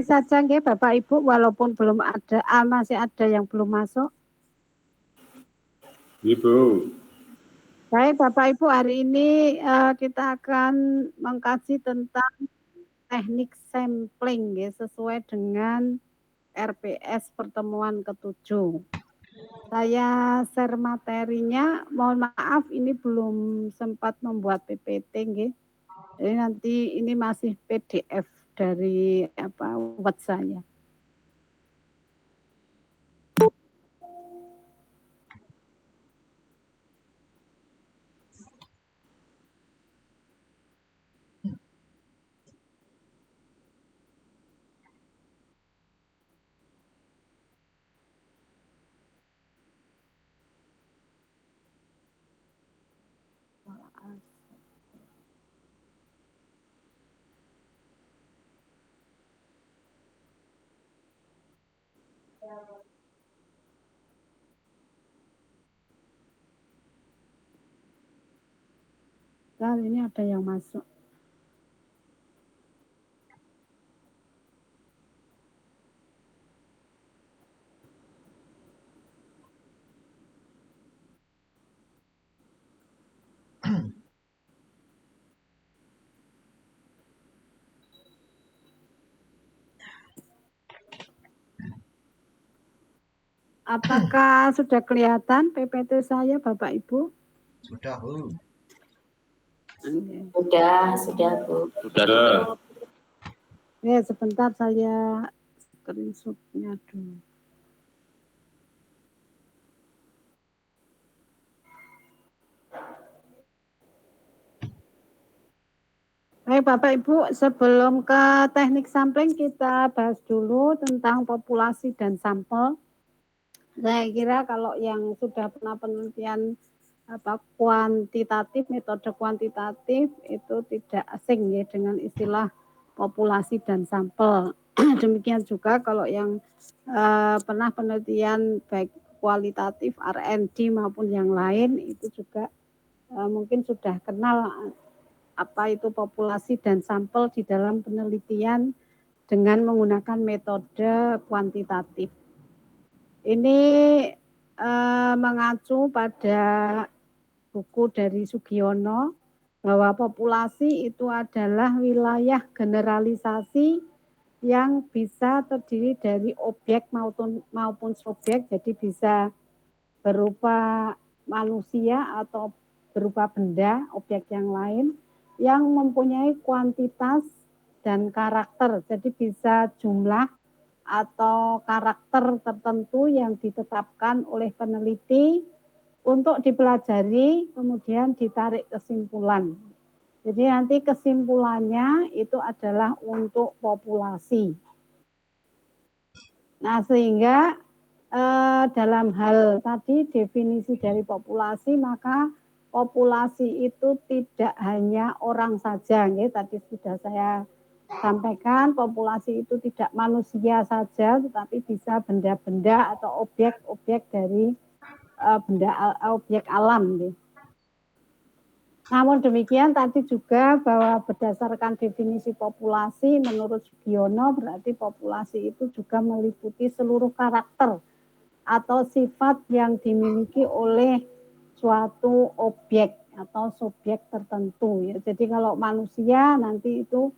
saja nggih Bapak Ibu, walaupun belum ada, masih ada yang belum masuk. Ibu. Baik Bapak Ibu, hari ini kita akan mengkaji tentang teknik sampling ya, sesuai dengan RPS pertemuan ke-7. Saya share materinya, mohon maaf ini belum sempat membuat PPT nggih. Jadi nanti ini masih PDF dari web saya. Kali ini ada yang masuk. Apakah sudah kelihatan PPT saya Bapak Ibu? Sudah, Bu. Sudah, Bu. Sudah. Ya, sebentar saya screenshot-nya dulu. Baik Bapak Ibu, sebelum ke teknik sampling kita bahas dulu tentang populasi dan sampel. Saya kira kalau yang sudah pernah penelitian kuantitatif, metode kuantitatif itu tidak asing ya dengan istilah populasi dan sampel. Demikian juga kalau yang pernah penelitian baik kualitatif R&D maupun yang lain itu juga mungkin sudah kenal apa itu populasi dan sampel di dalam penelitian dengan menggunakan metode kuantitatif. Ini mengacu pada buku dari Sugiono bahwa populasi itu adalah wilayah generalisasi yang bisa terdiri dari objek maupun subjek, jadi bisa berupa manusia atau berupa benda, objek yang lain yang mempunyai kuantitas dan karakter, jadi bisa jumlah atau karakter tertentu yang ditetapkan oleh peneliti untuk dipelajari, kemudian ditarik kesimpulan. Jadi nanti kesimpulannya itu adalah untuk populasi. Nah, sehingga dalam hal tadi definisi dari populasi, maka populasi itu tidak hanya orang saja, ya, tadi sudah saya sampaikan populasi itu tidak manusia saja, tetapi bisa benda-benda atau objek-objek dari objek alam. Ya. Namun demikian tadi juga bahwa berdasarkan definisi populasi menurut Sugiono berarti populasi itu juga meliputi seluruh karakter atau sifat yang dimiliki oleh suatu objek atau subjek tertentu ya. Jadi kalau manusia nanti itu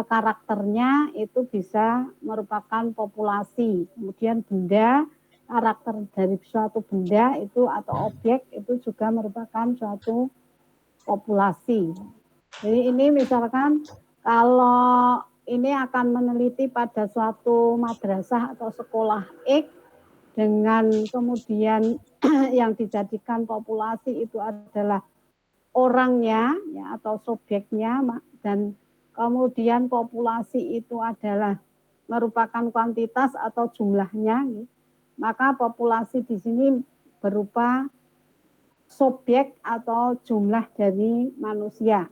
karakternya itu bisa merupakan populasi. Kemudian benda, karakter dari suatu benda itu atau objek itu juga merupakan suatu populasi. Jadi ini misalkan kalau ini akan meneliti pada suatu madrasah atau sekolah X dengan kemudian yang dijadikan populasi itu adalah orangnya ya, atau subjeknya, dan kemudian populasi itu adalah merupakan kuantitas atau jumlahnya, ya. Maka populasi di sini berupa subjek atau jumlah dari manusia.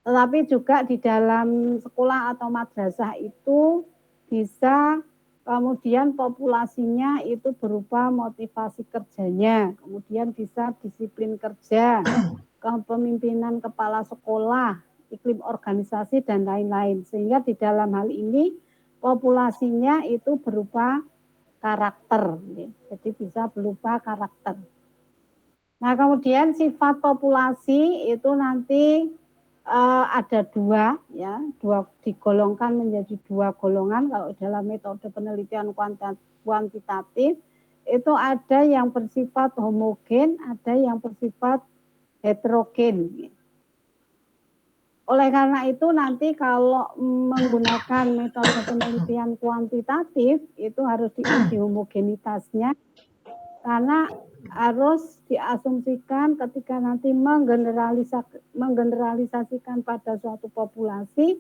Tetapi juga di dalam sekolah atau madrasah itu bisa kemudian populasinya itu berupa motivasi kerjanya, kemudian bisa disiplin kerja, kepemimpinan kepala sekolah, iklim organisasi, dan lain-lain. Sehingga di dalam hal ini populasinya itu berupa karakter. Jadi bisa berupa karakter. Nah, kemudian sifat populasi itu nanti ada dua, ya, digolongkan menjadi dua golongan. Kalau dalam metode penelitian kuantitatif itu ada yang bersifat homogen, ada yang bersifat heterogen. Oleh karena itu nanti kalau menggunakan metode penelitian kuantitatif itu harus diuji homogenitasnya, karena harus diasumsikan ketika nanti menggeneralisasikan pada suatu populasi,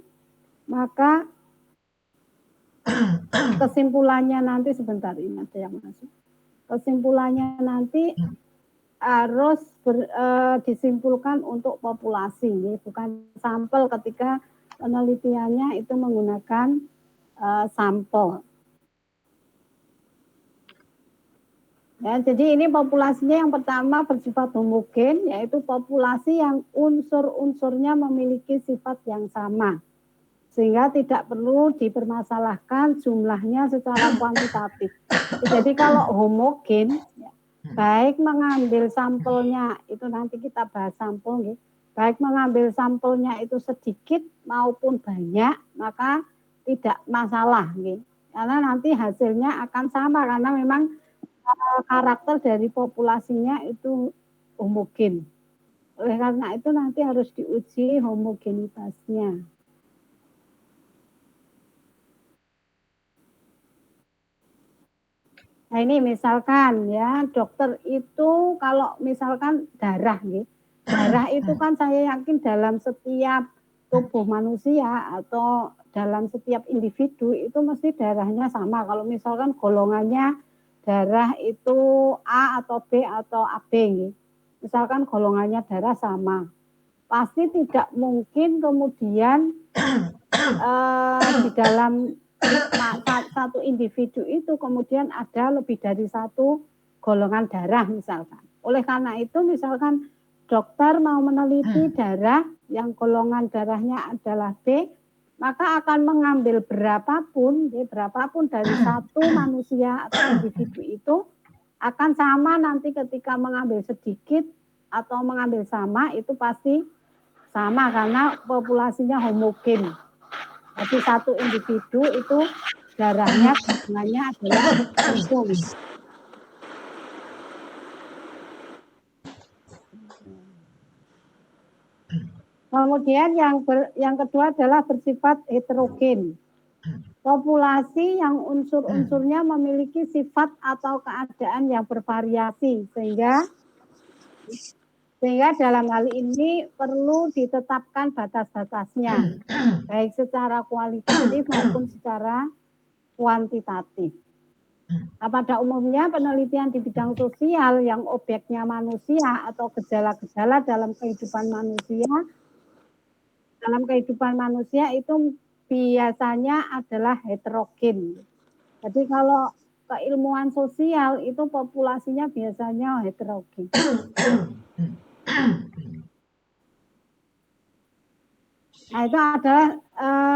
maka kesimpulannya nanti sebentar, ini ada yang masuk. Kesimpulannya nanti harus disimpulkan untuk populasi, bukan sampel ketika penelitiannya itu menggunakan sampel. Ya, jadi ini populasinya yang pertama bersifat homogen, yaitu populasi yang unsur-unsurnya memiliki sifat yang sama. Sehingga tidak perlu dipermasalahkan jumlahnya secara kuantitatif. Jadi kalau homogen, baik mengambil sampelnya, itu nanti kita bahas sampel, baik mengambil sampelnya itu sedikit maupun banyak, maka tidak masalah. Karena nanti hasilnya akan sama, karena memang karakter dari populasinya itu homogen. Oleh karena itu nanti harus diuji homogenitasnya. Nah ini misalkan ya, dokter itu kalau misalkan darah, darah itu kan saya yakin dalam setiap tubuh manusia atau dalam setiap individu itu mesti darahnya sama. Kalau misalkan golongannya darah itu A atau B atau AB, misalkan golongannya darah sama, pasti tidak mungkin kemudian di dalam satu individu itu kemudian ada lebih dari satu golongan darah misalkan. Oleh karena itu misalkan dokter mau meneliti darah yang golongan darahnya adalah B, maka akan mengambil berapapun dari satu manusia atau individu itu akan sama nanti ketika mengambil sedikit atau mengambil sama itu pasti sama karena populasinya homogen. Jadi satu individu itu darahnya golongannya adalah langsung. Kemudian yang kedua adalah bersifat heterogen. Populasi yang unsur-unsurnya memiliki sifat atau keadaan yang bervariasi, sehingga dalam hal ini perlu ditetapkan batas-batasnya, baik secara kualitatif maupun secara kuantitatif. Nah, pada umumnya penelitian di bidang sosial yang objeknya manusia atau gejala-gejala dalam kehidupan manusia itu biasanya adalah heterogen. Jadi kalau keilmuan sosial itu populasinya biasanya heterogen. Nah, itu adalah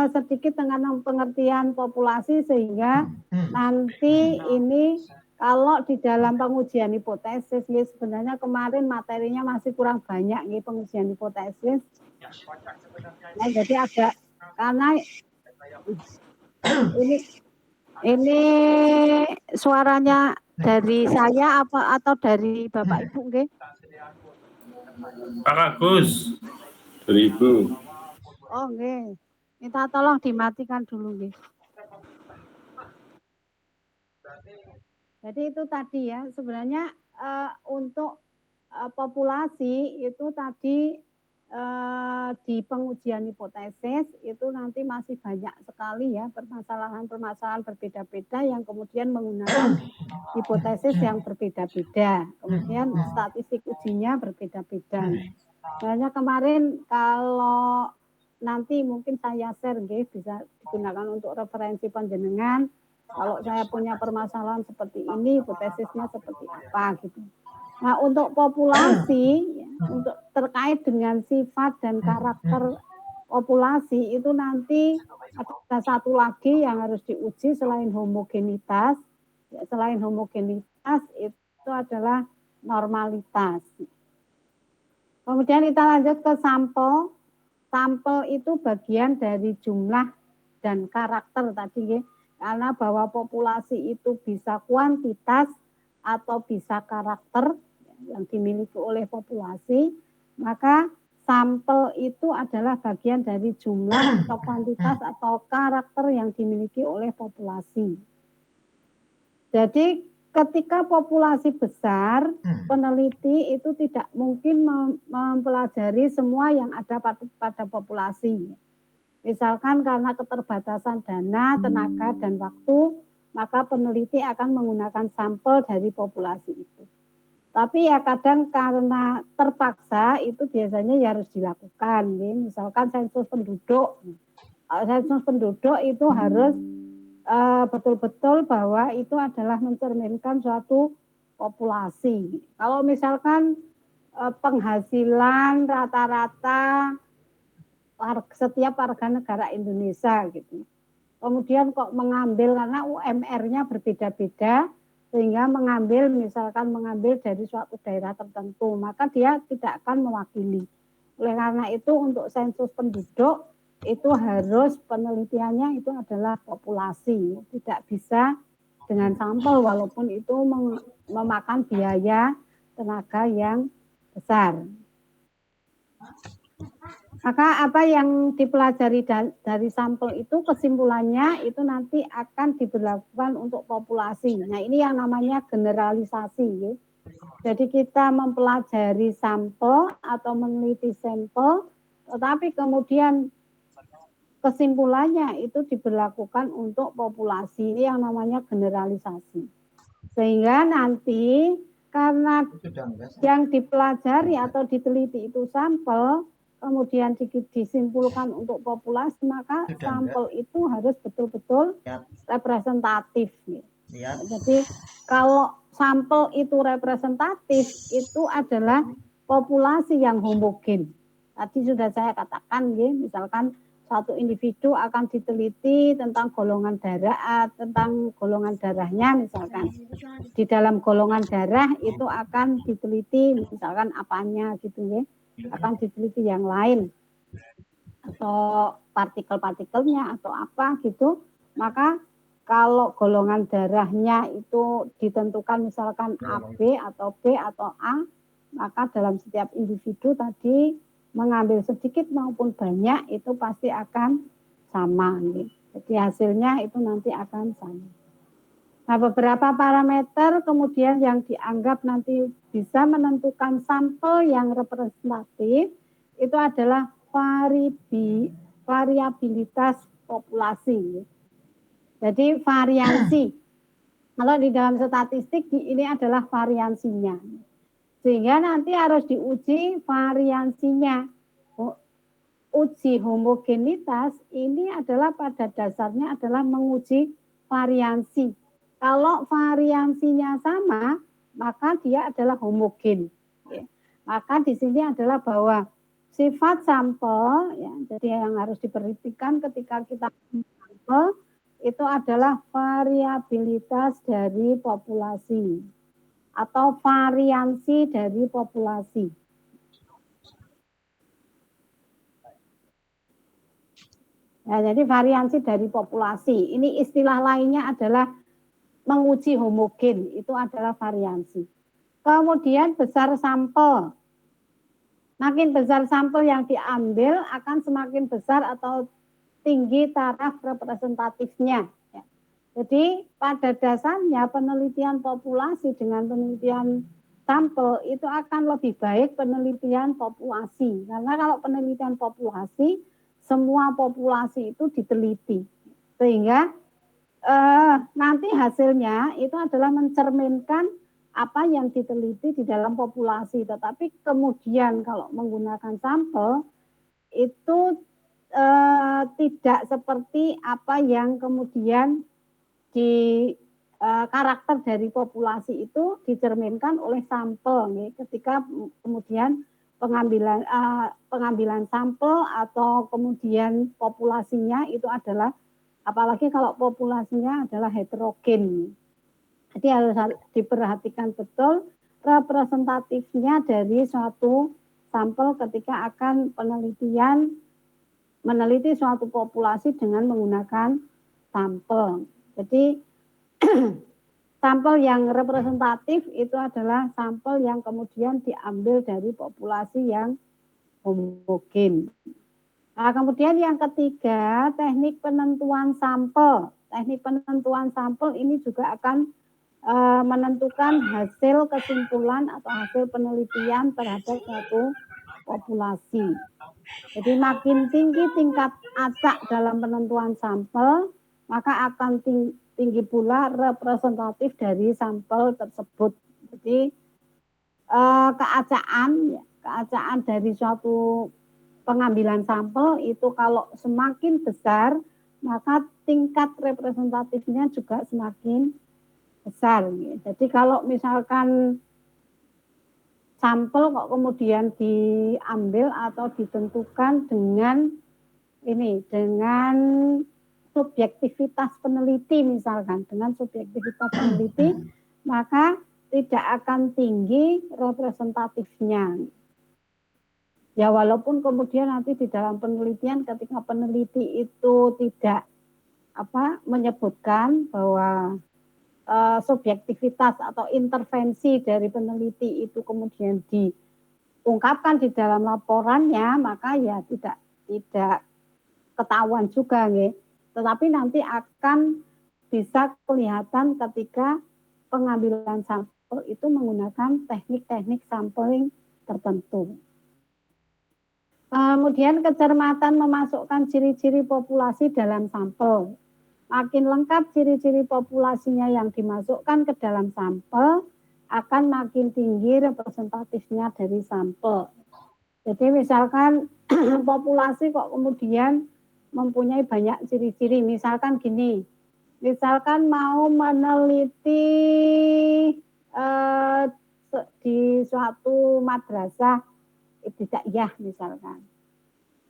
sedikit tentang pengertian populasi, sehingga nanti ini kalau di dalam pengujian hipotesis, sebenarnya kemarin materinya masih kurang banyak nih pengujian hipotesis. Nah, jadi agak karena ini suaranya dari saya apa atau dari Bapak Ibu nggih? Pak Agus, dari Ibu. Oh nggih. Minta tolong dimatikan dulu nggih. Jadi itu tadi ya, sebenarnya untuk populasi itu tadi di pengujian hipotesis itu nanti masih banyak sekali ya permasalahan-permasalahan berbeda-beda yang kemudian menggunakan hipotesis yang berbeda-beda. Kemudian statistik ujinya berbeda-beda. Sebenarnya kemarin kalau nanti mungkin saya share bisa digunakan untuk referensi panjenengan. Kalau saya punya permasalahan seperti ini, hipotesisnya seperti apa gitu. Nah, untuk populasi, untuk terkait dengan sifat dan karakter populasi itu nanti ada satu lagi yang harus diuji selain homogenitas. Selain homogenitas itu adalah normalitas. Kemudian kita lanjut ke sampel. Sampel itu bagian dari jumlah dan karakter tadi ya. Karena bahwa populasi itu bisa kuantitas atau bisa karakter yang dimiliki oleh populasi, maka sampel itu adalah bagian dari jumlah atau kuantitas atau karakter yang dimiliki oleh populasi. Jadi ketika populasi besar, peneliti itu tidak mungkin mempelajari semua yang ada pada populasi. Misalkan karena keterbatasan dana, tenaga, dan waktu, maka peneliti akan menggunakan sampel dari populasi itu. Tapi ya kadang karena terpaksa itu biasanya ya harus dilakukan. Ya. Misalkan sensus penduduk. Sensus penduduk itu harus betul-betul bahwa itu adalah mencerminkan suatu populasi. Kalau misalkan penghasilan rata-rata setiap warga negara Indonesia gitu. Kemudian kok mengambil karena UMR-nya berbeda-beda sehingga misalkan mengambil dari suatu daerah tertentu, maka dia tidak akan mewakili. Oleh karena itu untuk sensus penduduk itu harus penelitiannya itu adalah populasi, tidak bisa dengan sampel walaupun itu memakan biaya tenaga yang besar. Maka apa yang dipelajari dari sampel itu kesimpulannya itu nanti akan diberlakukan untuk populasi. Nah ini yang namanya generalisasi. Ya. Jadi kita mempelajari sampel atau meneliti sampel, tetapi kemudian kesimpulannya itu diberlakukan untuk populasi. Ini yang namanya generalisasi. Sehingga nanti karena yang dipelajari atau diteliti itu sampel, kemudian disimpulkan untuk populasi, maka sampel itu harus betul-betul representatif. Jadi kalau sampel itu representatif, itu adalah populasi yang homogen. Tadi sudah saya katakan, ya, misalkan satu individu akan diteliti tentang golongan darahnya misalkan. Di dalam golongan darah itu akan diteliti misalkan apanya gitu ya. Akan diteliti yang lain atau partikel-partikelnya atau apa gitu. Maka kalau golongan darahnya itu ditentukan misalkan AB atau B atau A, maka dalam setiap individu tadi mengambil sedikit maupun banyak itu pasti akan sama. Jadi hasilnya itu nanti akan sama. Nah, beberapa parameter kemudian yang dianggap nanti bisa menentukan sampel yang representatif itu adalah variabilitas populasi. Jadi variansi. Kalau di dalam statistik ini adalah variansinya. Sehingga nanti harus diuji variansinya. Uji homogenitas ini adalah pada dasarnya adalah menguji variansi. Kalau variansinya sama, maka dia adalah homogen. Ya. Maka di sini adalah bahwa sifat sampel, ya, jadi yang harus diperhatikan ketika kita sampel itu adalah variabilitas dari populasi atau variansi dari populasi. Ya, jadi variansi dari populasi. Ini istilah lainnya adalah menguji homogen, itu adalah variansi. Kemudian besar sampel. Makin besar sampel yang diambil akan semakin besar atau tinggi taraf representatifnya. Jadi pada dasarnya penelitian populasi dengan penelitian sampel itu akan lebih baik penelitian populasi. Karena kalau penelitian populasi, semua populasi itu diteliti. Sehingga nanti hasilnya itu adalah mencerminkan apa yang diteliti di dalam populasi. Tetapi kemudian kalau menggunakan sampel itu tidak seperti apa yang kemudian di karakter dari populasi itu dicerminkan oleh sampel nih, ketika kemudian pengambilan sampel atau kemudian populasinya itu adalah, apalagi kalau populasinya adalah heterogen. Jadi harus diperhatikan betul representatifnya dari suatu sampel ketika akan meneliti suatu populasi dengan menggunakan sampel. Jadi sampel yang representatif itu adalah sampel yang kemudian diambil dari populasi yang homogen. Nah, kemudian yang ketiga, teknik penentuan sampel. Teknik penentuan sampel ini juga akan menentukan hasil kesimpulan atau hasil penelitian terhadap suatu populasi. Jadi makin tinggi tingkat acak dalam penentuan sampel, maka akan tinggi pula representatif dari sampel tersebut. Jadi keacaan dari suatu pengambilan sampel itu kalau semakin besar, maka tingkat representatifnya juga semakin besar. Jadi kalau misalkan sampel kok kemudian diambil atau ditentukan dengan subjektivitas peneliti misalkan, dengan subjektivitas peneliti, maka tidak akan tinggi representatifnya. Ya walaupun kemudian nanti di dalam penelitian ketika peneliti itu tidak menyebutkan bahwa subjektivitas atau intervensi dari peneliti itu kemudian diungkapkan di dalam laporannya, maka ya tidak ketahuan juga nih. Tetapi nanti akan bisa kelihatan ketika pengambilan sampel itu menggunakan teknik-teknik sampling tertentu. Kemudian kecermatan memasukkan ciri-ciri populasi dalam sampel. Makin lengkap ciri-ciri populasinya yang dimasukkan ke dalam sampel, akan makin tinggi representatifnya dari sampel. Jadi misalkan populasi kok kemudian mempunyai banyak ciri-ciri, misalkan gini, misalkan mau meneliti di suatu madrasah ibtidaiyah misalkan.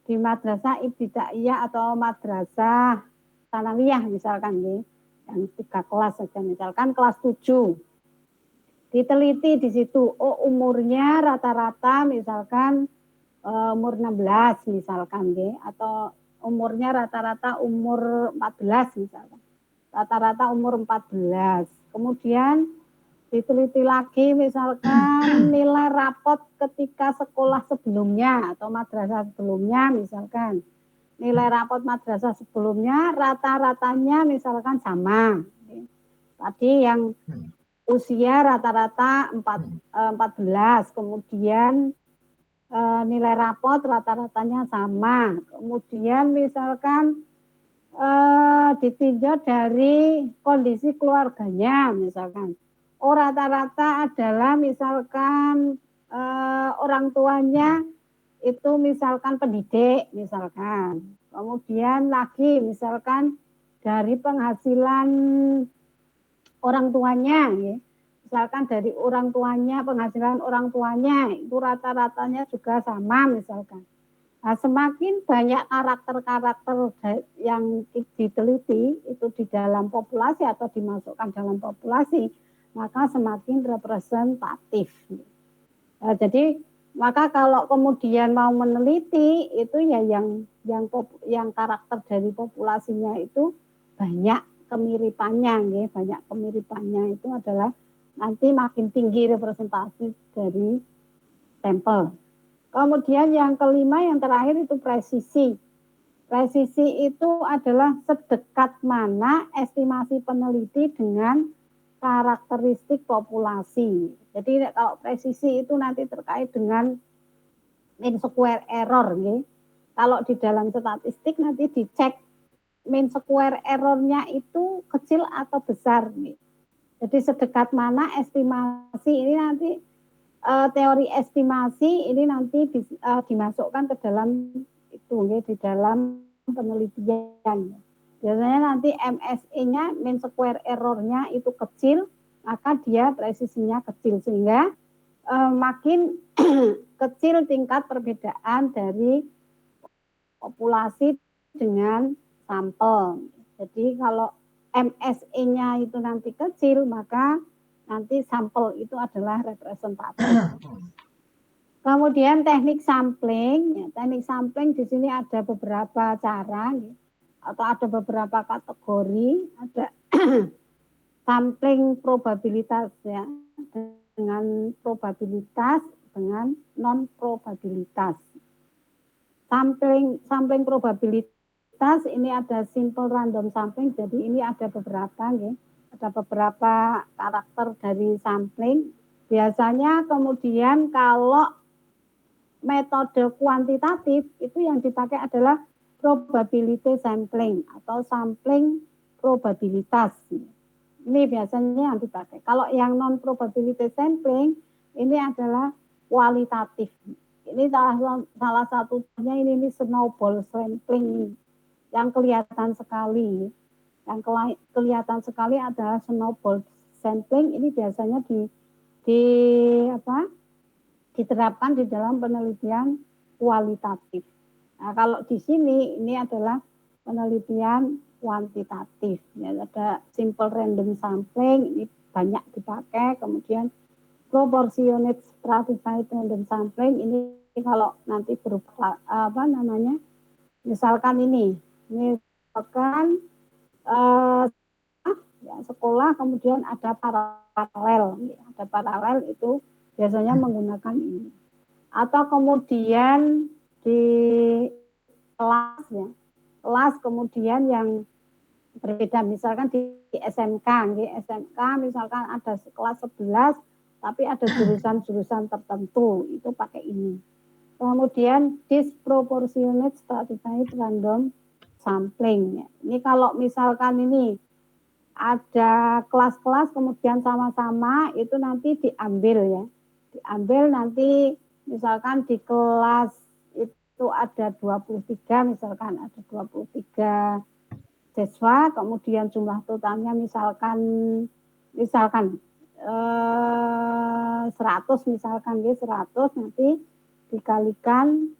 Di madrasah ibtidaiyah atau madrasah sanawiyah misalkan nih, yang 3 kelas saja, misalkan kelas 7. Diteliti di situ, umurnya rata-rata misalkan umur 16 misalkan nih, atau umurnya rata-rata umur 14 misalkan. Rata-rata umur 14. Kemudian diteliti lagi misalkan nilai rapot ketika sekolah sebelumnya atau madrasah sebelumnya misalkan. Nilai rapot madrasah sebelumnya rata-ratanya misalkan sama. Tadi yang usia rata-rata 14, kemudian nilai rapot rata-ratanya sama. Kemudian misalkan ditinjau dari kondisi keluarganya misalkan. Rata-rata adalah misalkan orang tuanya itu misalkan pendidik misalkan. Kemudian lagi misalkan dari penghasilan orang tuanya ya. Misalkan dari orang tuanya, penghasilan orang tuanya itu rata-ratanya juga sama misalkan. Nah, semakin banyak karakter-karakter yang diteliti itu di dalam populasi atau dimasukkan dalam populasi, maka semakin representatif. Nah, jadi maka kalau kemudian mau meneliti itu ya yang karakter dari populasinya itu banyak kemiripannya, ya, banyak kemiripannya itu adalah nanti makin tinggi representasi dari sampel. Kemudian yang kelima, yang terakhir itu presisi. Presisi itu adalah sedekat mana estimasi peneliti dengan karakteristik populasi. Jadi kalau presisi itu nanti terkait dengan mean square error. Ya. Kalau di dalam statistik nanti dicek mean square errornya itu kecil atau besar. Ya. Jadi sedekat mana estimasi ini nanti teori estimasi ini nanti dimasukkan ke dalam itu ya, di dalam penelitian. Biasanya nanti MSE-nya mean square error-nya itu kecil, maka dia presisinya kecil sehingga makin kecil tingkat perbedaan dari populasi dengan sampel. Jadi kalau MSE-nya itu nanti kecil, maka nanti sampel itu adalah representatif. Kemudian teknik sampling, ya, teknik sampling di sini ada beberapa cara, ya, atau ada beberapa kategori, ada sampling probabilitas ya, dengan probabilitas dengan non probabilitas. Sampling probabilitas ini ada simple random sampling, jadi ini ada beberapa, ya, ada beberapa karakter dari sampling. Biasanya kemudian kalau metode kuantitatif itu yang dipakai adalah probability sampling atau sampling probabilitas. Ini biasanya yang dipakai. Kalau yang non probability sampling ini adalah kualitatif. Ini salah satunya ini snowball sampling yang kelihatan sekali. Yang kelihatan sekali adalah snowball sampling. Ini biasanya diterapkan di dalam penelitian kualitatif. Nah, kalau di sini ini adalah penelitian kuantitatif. Ya, ada simple random sampling, ini banyak dipakai. Kemudian proportionate stratified random sampling, ini kalau nanti berupa misalkan ini misalkan ya, sekolah kemudian ada paralel itu biasanya menggunakan ini. Atau kemudian di kelas ya, kelas kemudian yang berbeda, misalkan di SMK, misalkan ada kelas 11 tapi ada jurusan-jurusan tertentu, itu pakai ini. Kemudian disproportionate stratified random sampling. Ya. Ini kalau misalkan ini ada kelas-kelas kemudian sama-sama itu nanti diambil ya. Diambil nanti misalkan di kelas itu ada 23, misalkan ada 23 siswa, kemudian jumlah totalnya misalkan 100 misalkan ya, 100 nanti dikalikan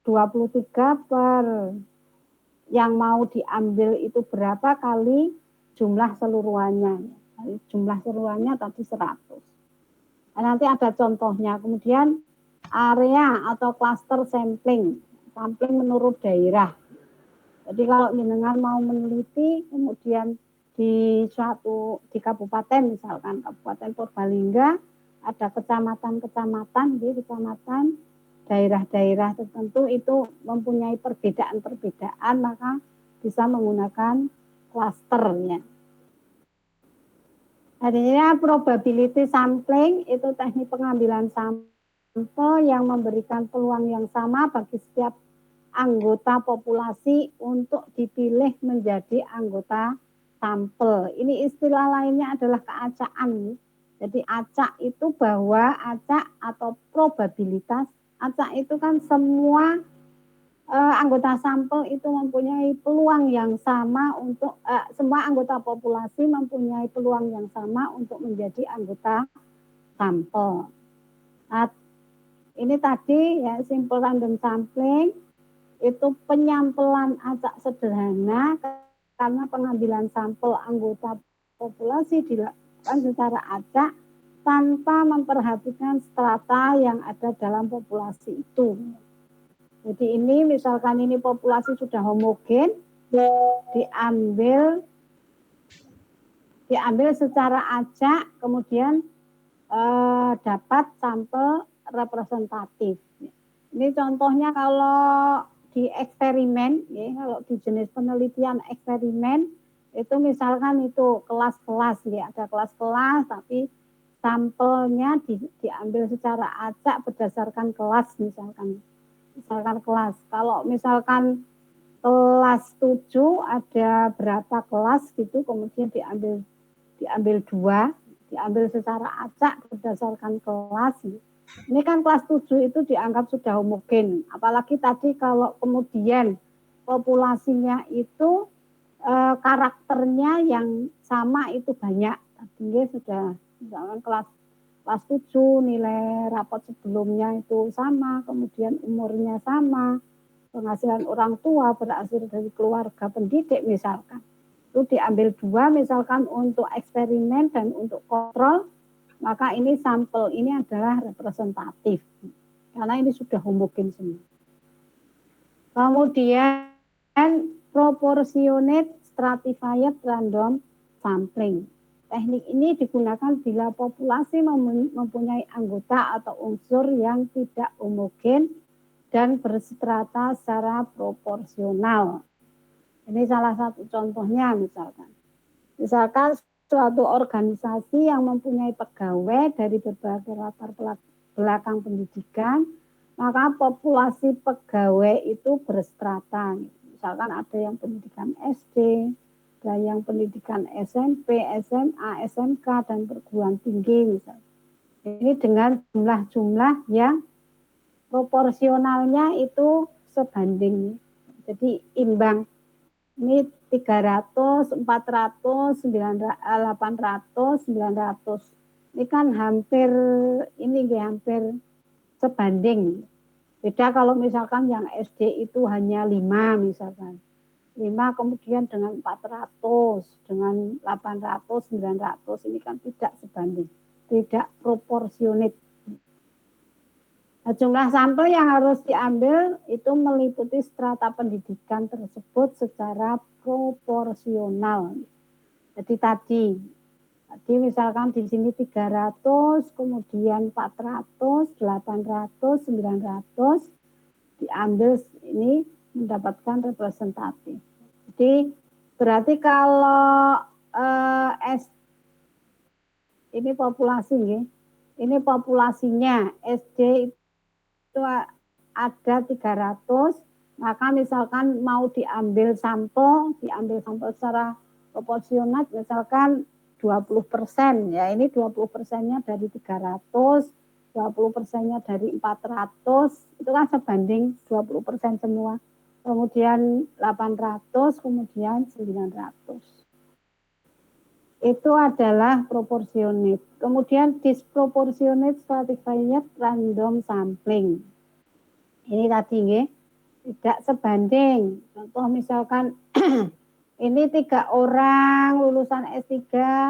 23 per yang mau diambil itu berapa kali jumlah seluruhannya. Jumlah seluruhannya tadi 100. Nah, nanti ada contohnya. Kemudian area atau cluster sampling menurut daerah. Jadi kalau jenengan mau meneliti, kemudian di kabupaten, misalkan Kabupaten Purbalingga, ada kecamatan, daerah-daerah tertentu itu mempunyai perbedaan-perbedaan, maka bisa menggunakan klasternya. Adanya probability sampling itu teknik pengambilan sampel yang memberikan peluang yang sama bagi setiap anggota populasi untuk dipilih menjadi anggota sampel. Ini istilah lainnya adalah keacaan. Jadi acak itu bahwa acak atau probabilitas, acak itu kan semua anggota sampel itu mempunyai peluang yang sama untuk semua anggota populasi mempunyai peluang yang sama untuk menjadi anggota sampel. Nah, ini tadi ya simple random sampling itu penyampelan acak sederhana karena pengambilan sampel anggota populasi dilakukan secara acak tanpa memperhatikan strata yang ada dalam populasi itu. Jadi ini misalkan ini populasi sudah homogen, diambil secara acak, kemudian dapat sampel representatif. Ini contohnya kalau di eksperimen, ya, kalau di jenis penelitian eksperimen itu misalkan itu kelas-kelas, ya, ada kelas-kelas tapi sampelnya diambil secara acak berdasarkan kelas misalkan kelas. Kalau misalkan kelas 7 ada berapa kelas gitu, kemudian diambil 2, diambil secara acak berdasarkan kelas. Ini kan kelas 7 itu dianggap sudah homogen. Apalagi tadi kalau kemudian populasinya itu karakternya yang sama itu banyak. Tadinya sudah misalkan kelas kelas 7, nilai rapot sebelumnya itu sama, kemudian umurnya sama, penghasilan orang tua berasal dari keluarga pendidik misalkan. Itu diambil 2 misalkan untuk eksperimen dan untuk kontrol, maka ini sampel ini adalah representatif. Karena ini sudah homogen semua. Kemudian proportionate stratified random sampling. Teknik ini digunakan bila populasi mempunyai anggota atau unsur yang tidak homogen dan berstrata secara proporsional. Ini salah satu contohnya misalkan. Misalkan suatu organisasi yang mempunyai pegawai dari berbagai latar belakang pendidikan, maka populasi pegawai itu berstrata. Misalkan ada yang pendidikan SD, ada yang pendidikan SMP, SMA, SMK, dan perguruan tinggi misalnya. Ini dengan jumlah-jumlah yang proporsionalnya itu sebanding. Jadi imbang. Ini 300, 400, 800, 900. Ini kan hampir sebanding. Beda kalau misalkan yang SD itu hanya 5 misalkan. 5 kemudian dengan 400, dengan 800, 900 ini kan tidak sebanding, tidak proporsionate. Nah, jumlah sampel yang harus diambil itu meliputi strata pendidikan tersebut secara proporsional. Jadi tadi misalkan di sini 300, kemudian 400, 800, 900 diambil ini mendapatkan representatif. Jadi berarti kalau ini populasi ya. Ini populasinya SD itu ada 300, maka misalkan mau diambil sampel secara proporsional misalkan 20%, ya ini 20%-nya dari 300, 20%-nya dari 400, itu kan sebanding 20% semua. Kemudian 800, kemudian 900. Itu adalah proportionate. Kemudian disproportionate stratified random sampling. Ini tadi ya, tidak sebanding. Contoh misalkan ini 3 orang lulusan S3,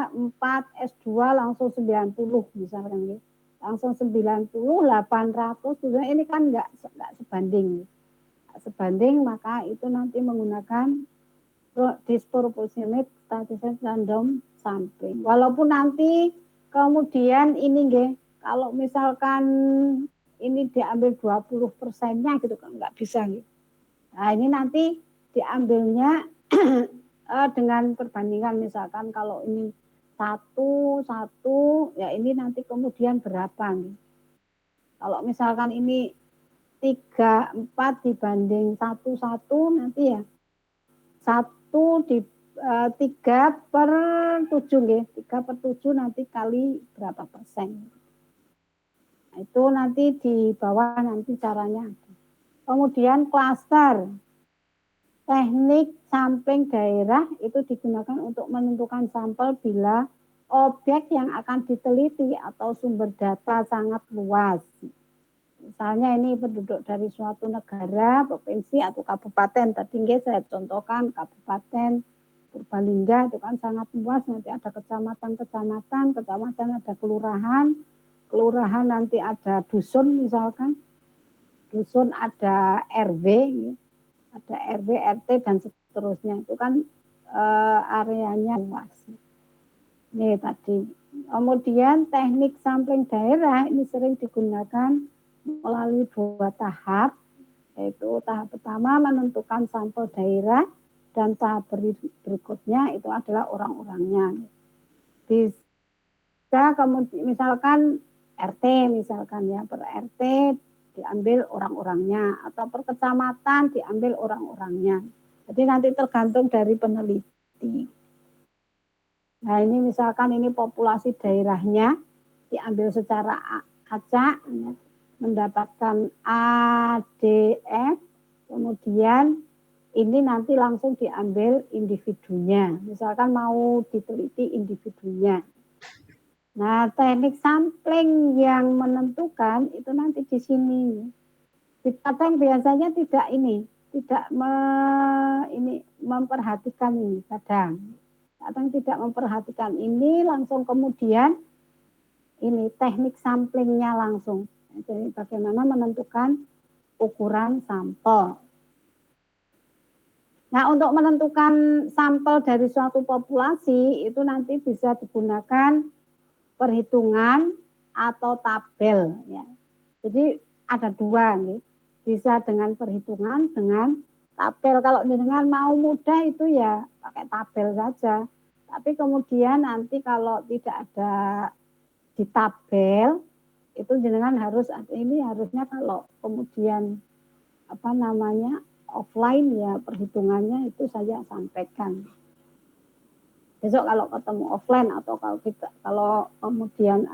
4, S2 langsung 90 misalkan ya. Langsung 90, 800, ini kan enggak sebanding. Sebanding, maka itu nanti menggunakan disproportionate stratified random sampling. Walaupun nanti kemudian ini nggih, kalau misalkan ini diambil 20%-nya gitu kan enggak bisa gitu. Nah, ini nanti diambilnya dengan perbandingan misalkan kalau ini 1, ya ini nanti kemudian berapa nih. Kalau misalkan ini 3, 4 dibanding 1, nanti ya 1 di 3/7 nggih, 3/7 nanti kali berapa persen. Nah, itu nanti di bawah nanti caranya. Kemudian klaster. Teknik sampling daerah itu digunakan untuk menentukan sampel bila objek yang akan diteliti atau sumber data sangat luas. Misalnya ini penduduk dari suatu negara, provinsi atau kabupaten. Tadi saya contohkan kabupaten Purbalingga itu kan sangat luas. Nanti ada kecamatan ada kelurahan nanti ada dusun misalkan. Dusun ada RW, ada RW, RT dan seterusnya. Itu kan areanya luas. Ini tadi. Kemudian teknik sampling daerah ini sering digunakan melalui 2 tahap, yaitu tahap pertama menentukan sampel daerah dan tahap berikutnya itu adalah orang-orangnya. Bisa kemudian misalkan RT misalkan ya, per RT diambil orang-orangnya atau per kecamatan diambil orang-orangnya. Jadi nanti tergantung dari peneliti. Nah, ini misalkan ini populasi daerahnya diambil secara acak ya, mendapatkan ADF, kemudian ini nanti langsung diambil individunya. Misalkan mau diteliti individunya. Nah, teknik sampling yang menentukan itu nanti di sini. Kadang biasanya tidak memperhatikan ini kadang tidak memperhatikan ini langsung kemudian ini teknik samplingnya langsung. Jadi bagaimana menentukan ukuran sampel. Nah, untuk menentukan sampel dari suatu populasi itu nanti bisa digunakan perhitungan atau tabel ya. Jadi ada dua nih, bisa dengan perhitungan dengan tabel. Kalau dengan mau mudah itu ya pakai tabel saja. Tapi kemudian nanti kalau tidak ada di tabel itu jenengan harus ini harusnya kalau kemudian offline ya perhitungannya itu saya sampaikan. Besok kalau ketemu offline atau kalau kemudian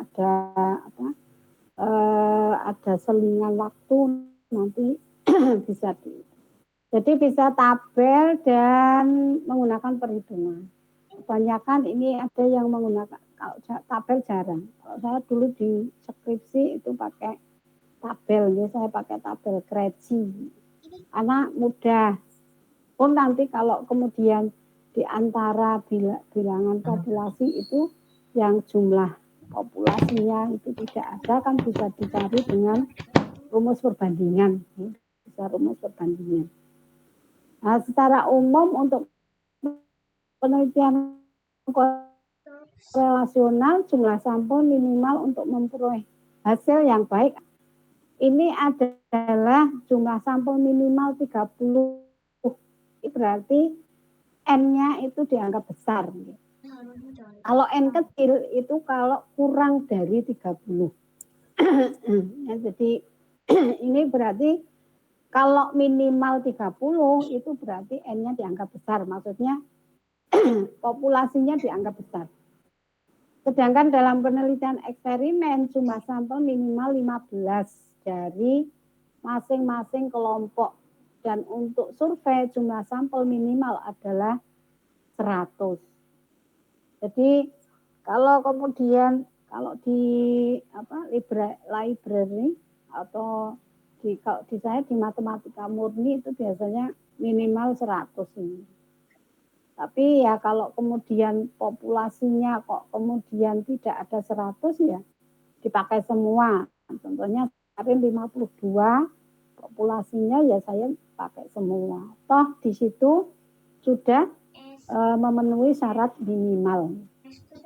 ada selingan waktu nanti bisa jadi bisa tabel dan menggunakan perhitungan. Kebanyakan ini ada yang menggunakan kalau tabel jarang. Kalau saya dulu di skripsi itu pakai tabel, ya saya pakai tabel Kreci. Karena mudah. Pun nanti kalau kemudian di antara bilangan populasi itu yang jumlah populasinya itu tidak ada kan bisa dicari dengan rumus perbandingan. Bisa rumus perbandingan. Nah, secara umum untuk penelitian relasional jumlah sampel minimal untuk memperoleh hasil yang baik ini adalah jumlah sampel minimal 30. Berarti N-nya itu dianggap besar. Kalau N kecil itu kalau kurang dari 30. Ya, jadi ini berarti kalau minimal 30 itu berarti N-nya dianggap besar. Maksudnya populasinya dianggap besar. Sedangkan dalam penelitian eksperimen jumlah sampel minimal 15 dari masing-masing kelompok. Dan untuk survei jumlah sampel minimal adalah 100. Jadi kalau kemudian kalau di library atau di saya di matematika murni itu biasanya minimal 100 ini. Tapi ya kalau kemudian populasinya kok kemudian tidak ada 100 ya dipakai semua. Contohnya kemarin 52 populasinya ya saya pakai semua. Toh di situ sudah memenuhi syarat minimal.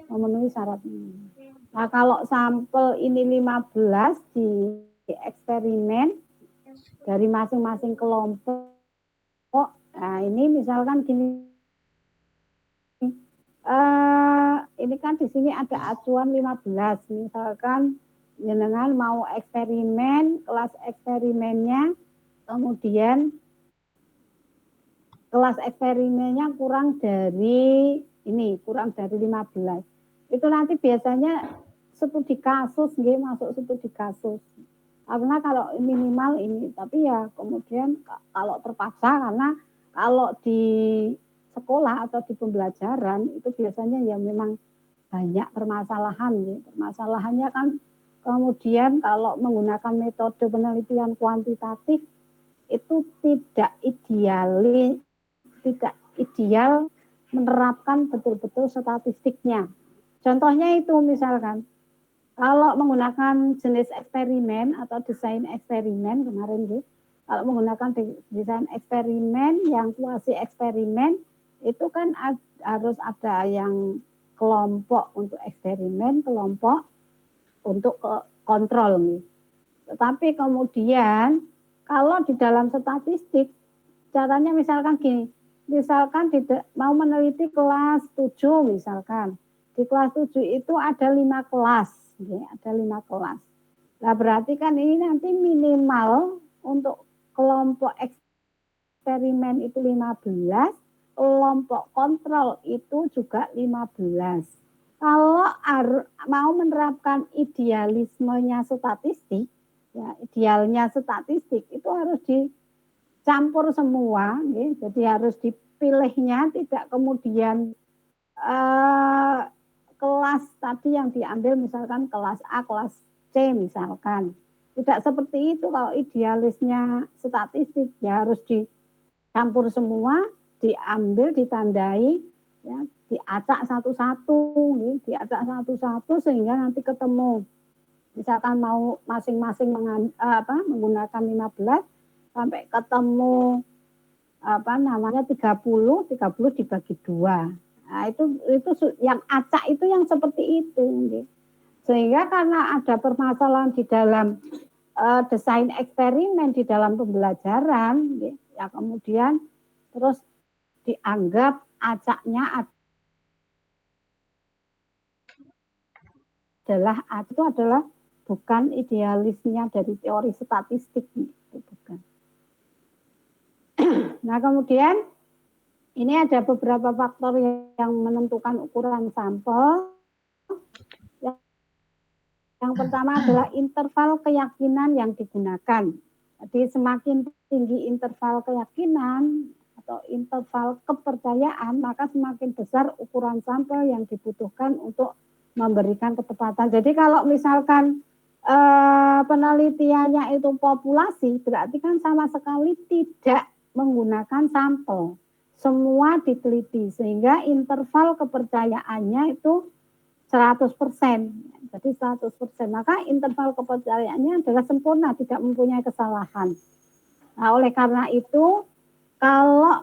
Memenuhi syarat minimal. Nah, kalau sampel ini 15 di eksperimen dari masing-masing kelompok. Nah, ini misalkan gini. Ini kan di sini ada acuan 15. Misalkan jenengan mau eksperimen, kelas eksperimennya kemudian kelas eksperimennya kurang dari 15. Itu nanti biasanya studi kasus masuk studi kasus. Karena kalau minimal ini, tapi ya kemudian kalau terpaksa karena kalau di sekolah atau di pembelajaran itu biasanya ya memang banyak permasalahan ya. Permasalahannya kan kemudian kalau menggunakan metode penelitian kuantitatif itu tidak ideal menerapkan betul-betul statistiknya. Contohnya itu misalkan kalau menggunakan jenis eksperimen atau desain eksperimen kemarin gitu, kalau menggunakan desain eksperimen yang kuasi eksperimen itu kan harus ada yang kelompok untuk eksperimen, kelompok untuk kontrol nih. Tetapi kemudian kalau di dalam statistik caranya misalkan gini, misalkan mau meneliti kelas 7 misalkan. Di kelas 7 itu ada 5 kelas, ya, ada 5 kelas. Nah, berarti kan ini nanti minimal untuk kelompok eksperimen itu 15, kelompok kontrol itu juga 15. Kalau mau menerapkan idealismenya statistik, ya idealnya statistik itu harus dicampur semua, ya. Jadi harus dipilihnya tidak kemudian kelas kelas tadi yang diambil misalkan kelas A, kelas C misalkan. Tidak seperti itu kalau idealisnya statistik, ya harus dicampur semua, diambil, ditandai, ya, diacak satu-satu, diacak satu-satu sehingga nanti ketemu. Misalkan mau masing-masing menggunakan 15 sampai ketemu 30 dibagi 2. Nah, itu yang acak itu yang seperti itu. Sehingga karena ada permasalahan di dalam desain eksperimen di dalam pembelajaran, ya kemudian terus dianggap acaknya adalah bukan idealisnya dari teori statistik, itu bukan. Nah, kemudian ini ada beberapa faktor yang menentukan ukuran sampel. Yang pertama adalah interval keyakinan yang digunakan. Jadi semakin tinggi interval keyakinan atau interval kepercayaan, maka semakin besar ukuran sampel yang dibutuhkan untuk memberikan ketepatan. Jadi kalau misalkan penelitiannya itu populasi, berarti kan sama sekali tidak menggunakan sampel. Semua diteliti sehingga interval kepercayaannya itu 100%. Jadi 100%. Maka interval kepercayaannya adalah sempurna, tidak mempunyai kesalahan. Nah, oleh karena itu, kalau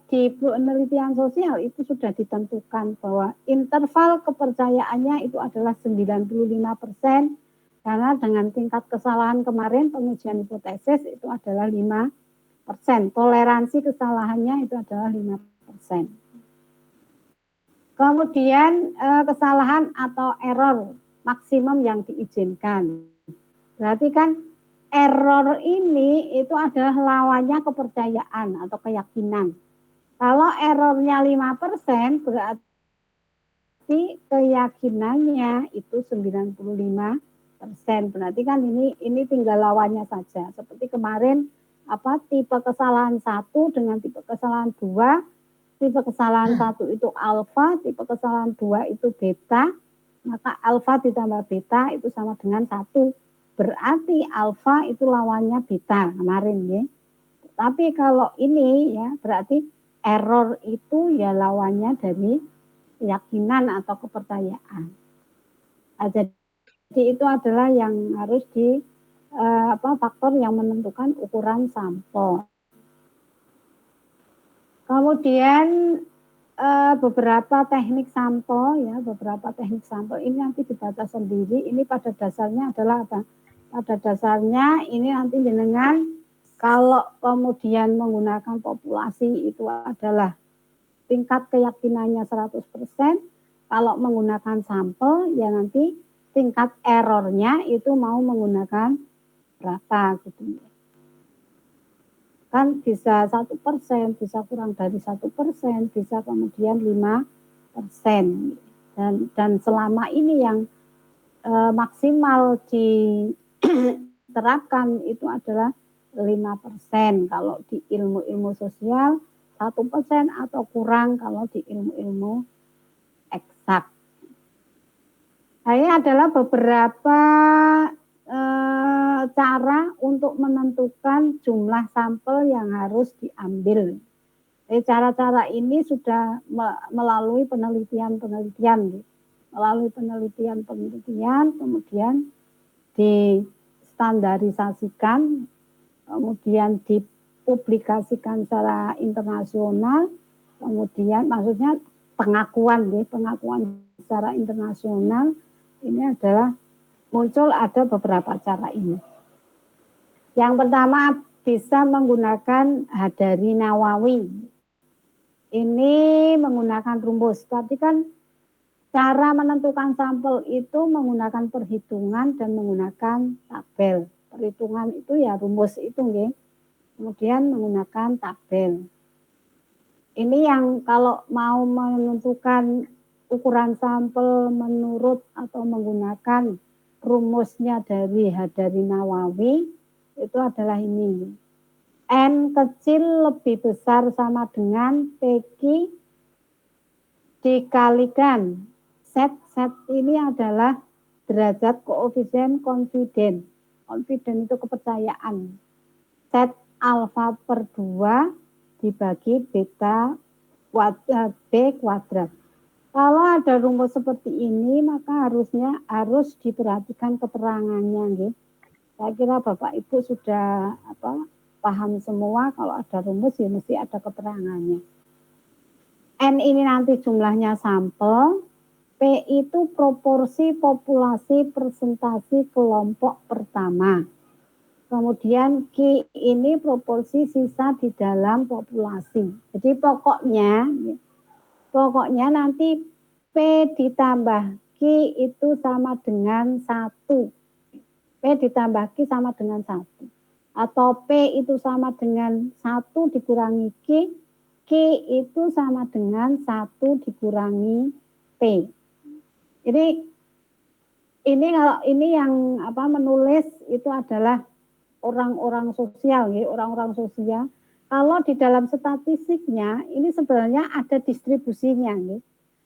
di penelitian sosial itu sudah ditentukan bahwa interval kepercayaannya itu adalah 95%, karena dengan tingkat kesalahan kemarin pengujian hipotesis itu adalah 5%. Toleransi kesalahannya itu adalah 5%. Kemudian kesalahan atau error maksimum yang diizinkan. Berarti kan error ini itu adalah lawannya kepercayaan atau keyakinan. Kalau errornya 5%, berarti keyakinannya itu 95%. Berarti kan ini tinggal lawannya saja. Seperti kemarin tipe kesalahan 1 dengan tipe kesalahan 2. Tipe kesalahan 1 itu alfa, tipe kesalahan 2 itu beta, maka alfa ditambah beta itu sama dengan 1. Berarti alfa itu lawannya beta kemarin ya. Tapi kalau ini ya berarti error itu ya lawannya dari keyakinan atau kepercayaan. Nah, jadi itu adalah yang harus faktor yang menentukan ukuran sampel. Kemudian beberapa teknik sampel ini nanti dibaca sendiri. Ini pada dasarnya adalah apa? Pada dasarnya ini nanti jenengan kalau kemudian menggunakan populasi itu adalah tingkat keyakinannya 100%. Kalau menggunakan sampel ya nanti tingkat errornya itu mau menggunakan berapa gitu. Kan bisa 1%, bisa kurang dari 1%, bisa kemudian 5%. Dan selama ini yang maksimal diterapkan itu adalah 5%. Kalau di ilmu-ilmu sosial 1% atau kurang kalau di ilmu-ilmu eksak. Nah, ini adalah beberapa cara untuk menentukan jumlah sampel yang harus diambil. Cara-cara ini sudah melalui penelitian, kemudian distandarisasikan, kemudian dipublikasikan secara internasional, kemudian maksudnya pengakuan secara internasional. Ini adalah muncul ada beberapa cara ini. Yang pertama bisa menggunakan Hadari Nawawi. Ini menggunakan rumus. Tadi kan cara menentukan sampel itu menggunakan perhitungan dan menggunakan tabel. Perhitungan itu ya rumus itu ya. Kemudian menggunakan tabel. Ini yang kalau mau menentukan ukuran sampel menurut atau menggunakan rumusnya dari Hadari Nawawi itu adalah ini. N kecil lebih besar sama dengan PQ dikalikan set ini adalah derajat koefisien confident. Confident itu kepercayaan. Set alfa per 2 dibagi beta B kuadrat. Kalau ada rumus seperti ini, maka harus diperhatikan keterangannya. Gitu. Saya kira Bapak Ibu sudah paham semua, kalau ada rumus ya mesti ada keterangannya. N ini nanti jumlahnya sampel, P itu proporsi populasi persentase kelompok pertama. Kemudian Q ini proporsi sisa di dalam populasi. Jadi pokoknya nanti P ditambah Q itu sama dengan 1. P ditambah Q sama dengan 1. Atau P itu sama dengan 1 dikurangi Q, Q itu sama dengan 1 dikurangi P. Jadi ini yang menulis itu adalah orang-orang sosial, ya, orang-orang sosial. Kalau di dalam statistiknya ini sebenarnya ada distribusinya, ya.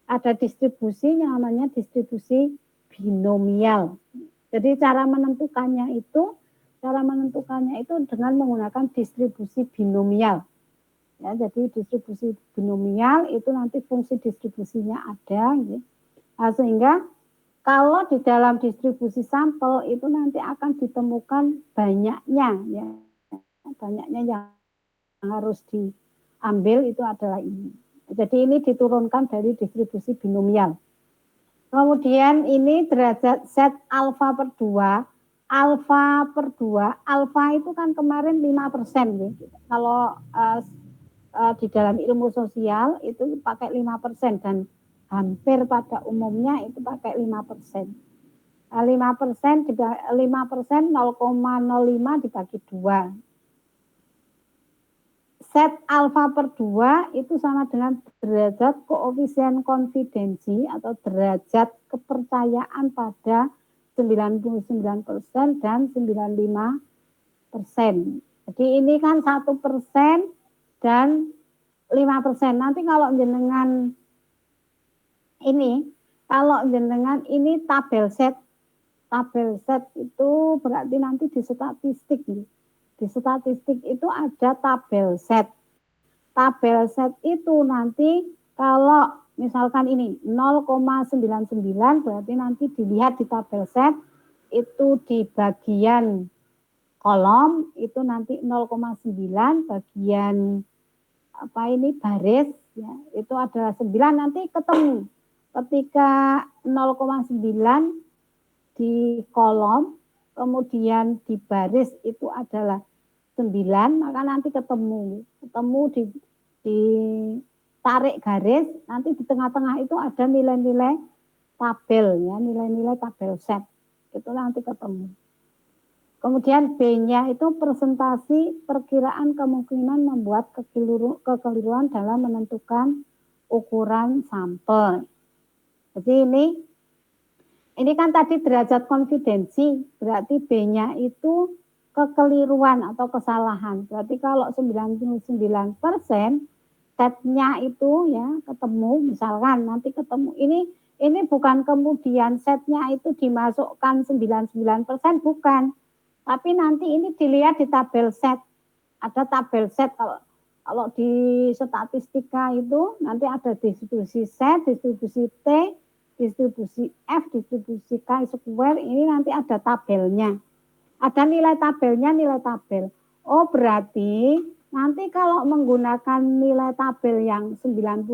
Ada distribusi namanya distribusi binomial. Jadi cara menentukannya itu dengan menggunakan distribusi binomial. Ya, jadi distribusi binomial itu nanti fungsi distribusinya ada, ya. Nah, sehingga kalau di dalam distribusi sampel itu nanti akan ditemukan banyaknya, ya, banyaknya yang harus diambil itu adalah ini. Jadi ini diturunkan dari distribusi binomial. Kemudian ini derajat set alfa per 2. Alfa per 2, alfa itu kan kemarin 5%. Ya. Kalau di dalam ilmu sosial itu pakai 5% dan hampir pada umumnya itu pakai 5%. 5% 0,05 dibagi 2. Set alfa per 2 itu sama dengan derajat koefisien konfidensi atau derajat kepercayaan pada 99% dan 95%. Jadi ini kan 1% dan 5%. Nanti kalau jenengan ini tabel set itu berarti nanti di statistik. Di statistik itu ada tabel set. Tabel set itu nanti kalau misalkan ini 0,99 berarti nanti dilihat di tabel set itu di bagian kolom itu nanti 0,9 bagian baris ya itu adalah 9 nanti ketemu. Ketika 0,9 di kolom, kemudian di baris itu adalah 9, maka nanti ketemu ditarik garis, nanti di tengah-tengah itu ada nilai-nilai tabel ya, nilai-nilai tabel set. Itu nanti ketemu. Kemudian B-nya itu presentasi perkiraan kemungkinan membuat kekeliruan dalam menentukan ukuran sampel. Jadi ini kan tadi derajat konfidensi, berarti B-nya itu kekeliruan atau kesalahan. Berarti kalau 99% setnya itu ya ketemu, misalkan nanti ketemu ini bukan kemudian setnya itu dimasukkan 99%, bukan. Tapi nanti ini dilihat di tabel set. Ada tabel set kalau di statistika itu nanti ada distribusi set, distribusi T, distribusi F, distribusi K square, ini nanti ada tabelnya. Ada nilai tabelnya, nilai tabel. Oh berarti nanti kalau menggunakan nilai tabel yang 99%,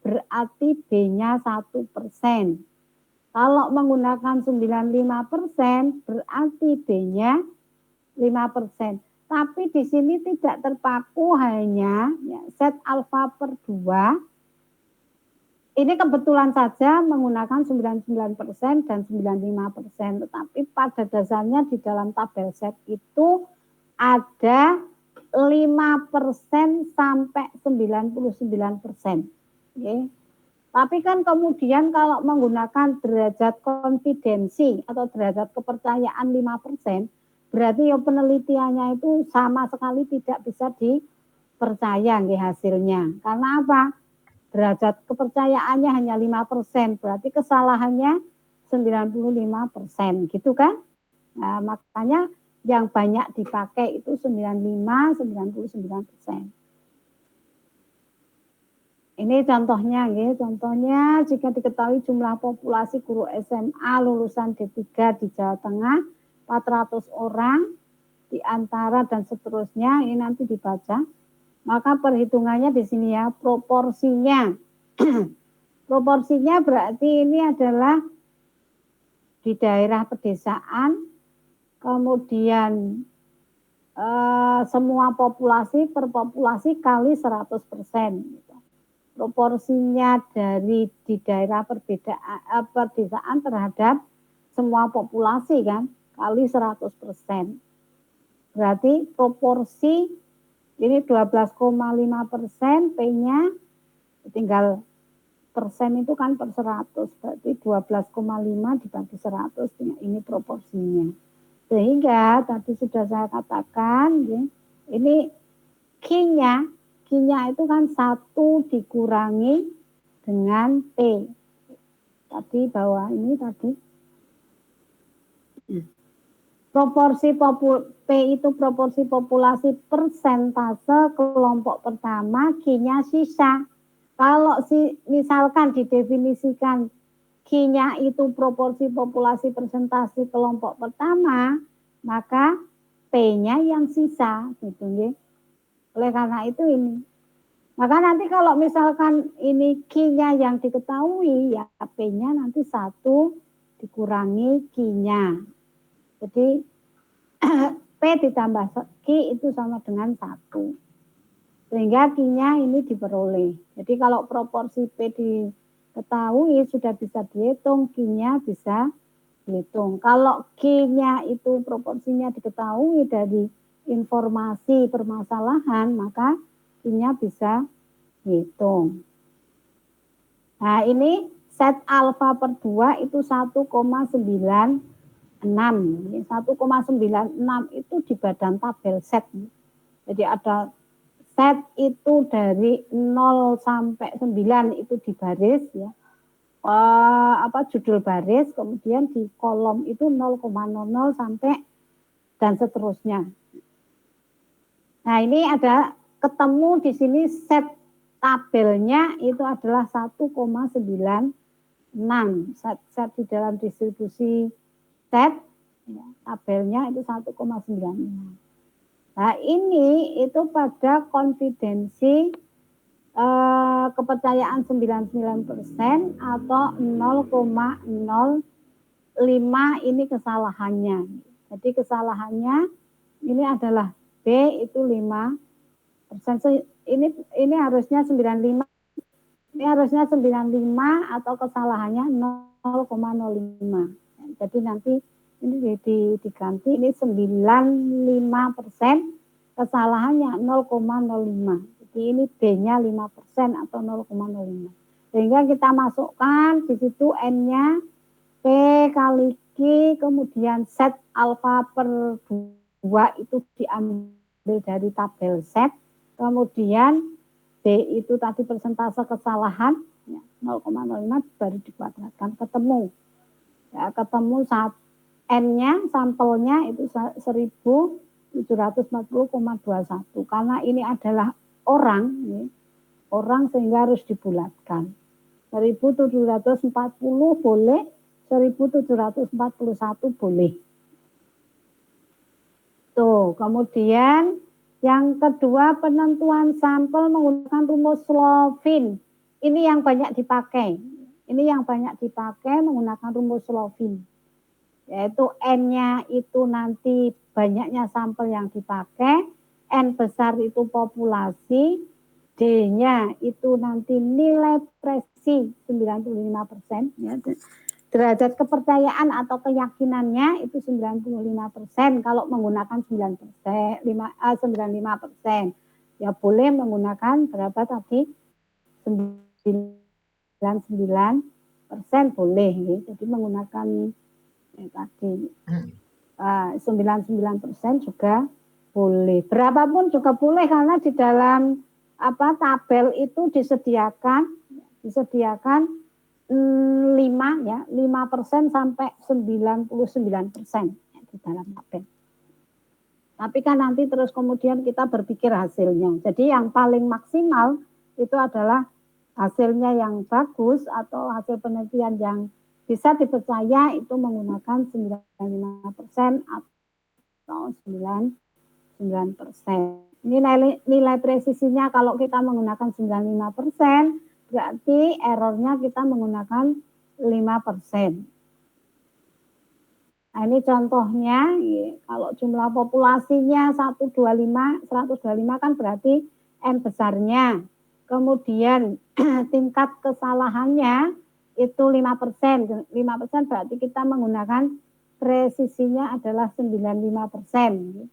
berarti B-nya 1%. Kalau menggunakan 95%, berarti B-nya 5%. Tapi di sini tidak terpaku hanya ya, set alfa per 2. Ini kebetulan saja menggunakan 99% dan 95%. Tetapi pada dasarnya di dalam tabel set itu ada 5% sampai 99%. Okay. Tapi kan kemudian kalau menggunakan derajat konfidensi atau derajat kepercayaan 5%, berarti ya penelitiannya itu sama sekali tidak bisa dipercaya hasilnya. Karena apa? derajat kepercayaannya hanya 5%, berarti kesalahannya 95%, gitu kan? Nah, makanya yang banyak dipakai itu 99%. Ini contohnya, ya. Contohnya jika diketahui jumlah populasi guru SMA lulusan D3 di Jawa Tengah 400 orang di antara dan seterusnya, ini nanti dibaca. Maka perhitungannya di sini ya, proporsinya. Proporsinya berarti ini adalah di daerah pedesaan, kemudian semua populasi per populasi kali 100%. Proporsinya dari di daerah pedesaan terhadap semua populasi kan kali 100%. Berarti proporsi ini 12,5%, P-nya tinggal persen itu kan per 100, berarti 12,5 dibagi 100, ini proporsinya. Sehingga tadi sudah saya katakan, ya, ini Q-nya itu kan 1 dikurangi dengan P. Tadi bawah ini tadi. Proporsi P itu proporsi populasi persentase kelompok pertama, Q-nya sisa. Kalau misalkan didefinisikan Q-nya itu proporsi populasi persentase kelompok pertama, maka P-nya yang sisa, gitu ya. Oleh karena itu ini. Maka nanti kalau misalkan ini Q-nya yang diketahui, ya P-nya nanti 1 dikurangi Q-nya. Jadi P ditambah Q itu sama dengan 1. Sehingga Q-nya ini diperoleh. Jadi kalau proporsi P diketahui sudah bisa dihitung, Q-nya bisa dihitung. Kalau Q-nya itu proporsinya diketahui dari informasi permasalahan, maka Q-nya bisa dihitung. Nah, ini set alfa per 2 itu 1,96. 1,96 itu di badan tabel set. Jadi ada set itu dari 0 sampai 9 itu di baris ya. Judul baris, kemudian di kolom itu 0,00 sampai dan seterusnya. Nah, ini ada ketemu di sini set tabelnya itu adalah 1,96. Set di dalam distribusi set ya, tabelnya itu 1,96. Nah, ini itu pada konfidensi kepercayaan 99% atau 0,05 ini kesalahannya. Jadi kesalahannya ini adalah B itu 5%. Ini harusnya 95. Ini harusnya 95 atau kesalahannya 0,05. Jadi nanti ini diganti ini 95%, kesalahannya 0,05. Jadi ini B-nya 5% atau 0,05. Sehingga kita masukkan di situ N-nya P kali Q, kemudian set alfa per 2 itu diambil dari tabel set, kemudian B itu tadi persentase kesalahan ya, 0,05 baru dikuadratkan, ketemu. Ya, ketemu N-nya, sampelnya itu 1740,21. Karena ini adalah orang, ya, orang sehingga harus dibulatkan. 1740 boleh, 1741 boleh. Tuh, kemudian yang kedua penentuan sampel menggunakan rumus Slovin. Ini yang banyak dipakai. Ini yang banyak dipakai menggunakan rumus Slovin. Yaitu N-nya itu nanti banyaknya sampel yang dipakai, N besar itu populasi, D-nya itu nanti nilai presi 95%. Ya. Derajat kepercayaan atau keyakinannya itu 95% kalau menggunakan 95%. Ya boleh menggunakan berapa tadi? 99% boleh. Ya. Jadi menggunakan tadi 99% juga boleh. Berapapun juga boleh karena di dalam tabel itu disediakan disediakan 5% sampai 99% di dalam tabel. Tapi kan nanti terus kemudian kita berpikir hasilnya. Jadi yang paling maksimal itu adalah hasilnya yang bagus atau hasil penelitian yang bisa dipercaya itu menggunakan 95% atau 99%. Ini nilai presisinya kalau kita menggunakan 95%, berarti errornya kita menggunakan 5%. Nah, ini contohnya, kalau jumlah populasinya 125 kan berarti N besarnya. Kemudian tingkat kesalahannya itu 5%. 5% berarti kita menggunakan presisinya adalah 95%.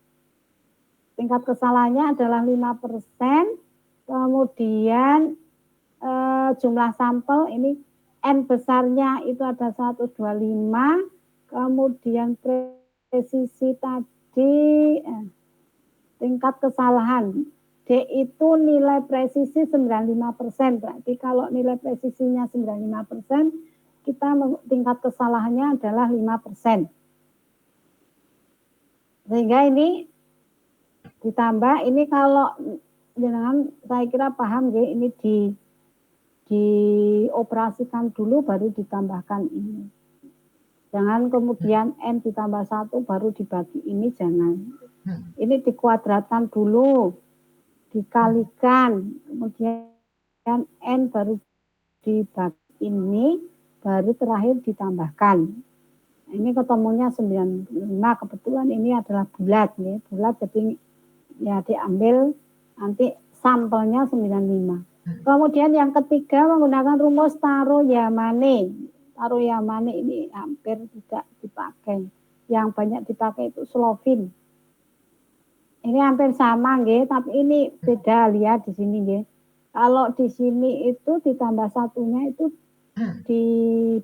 Tingkat kesalahannya adalah 5%. Kemudian jumlah sampel ini N besarnya itu ada 125. Kemudian presisi tadi tingkat kesalahan D itu nilai presisi 95%. Berarti kalau nilai presisinya 95%, kita tingkat kesalahannya adalah 5%. Sehingga ini ditambah, ini kalau dengan saya kira paham ya, ini dioperasikan dulu baru ditambahkan ini. Jangan kemudian N ditambah 1 baru dibagi ini, jangan. Ini dikuadratkan dulu, dikalikan, kemudian N baru dibagi ini, baru terakhir ditambahkan. Ini ketemunya 95, kebetulan ini adalah bulat. Ya. Bulat jadi ya diambil nanti sampelnya 95. Kemudian yang ketiga menggunakan rumus Taro-Yamane. Taro-Yamane ini hampir tidak dipakai. Yang banyak dipakai itu Slovin. Ini hampir sama, nggih, tapi ini beda, lihat di sini, nggih. Kalau di sini itu ditambah satunya itu di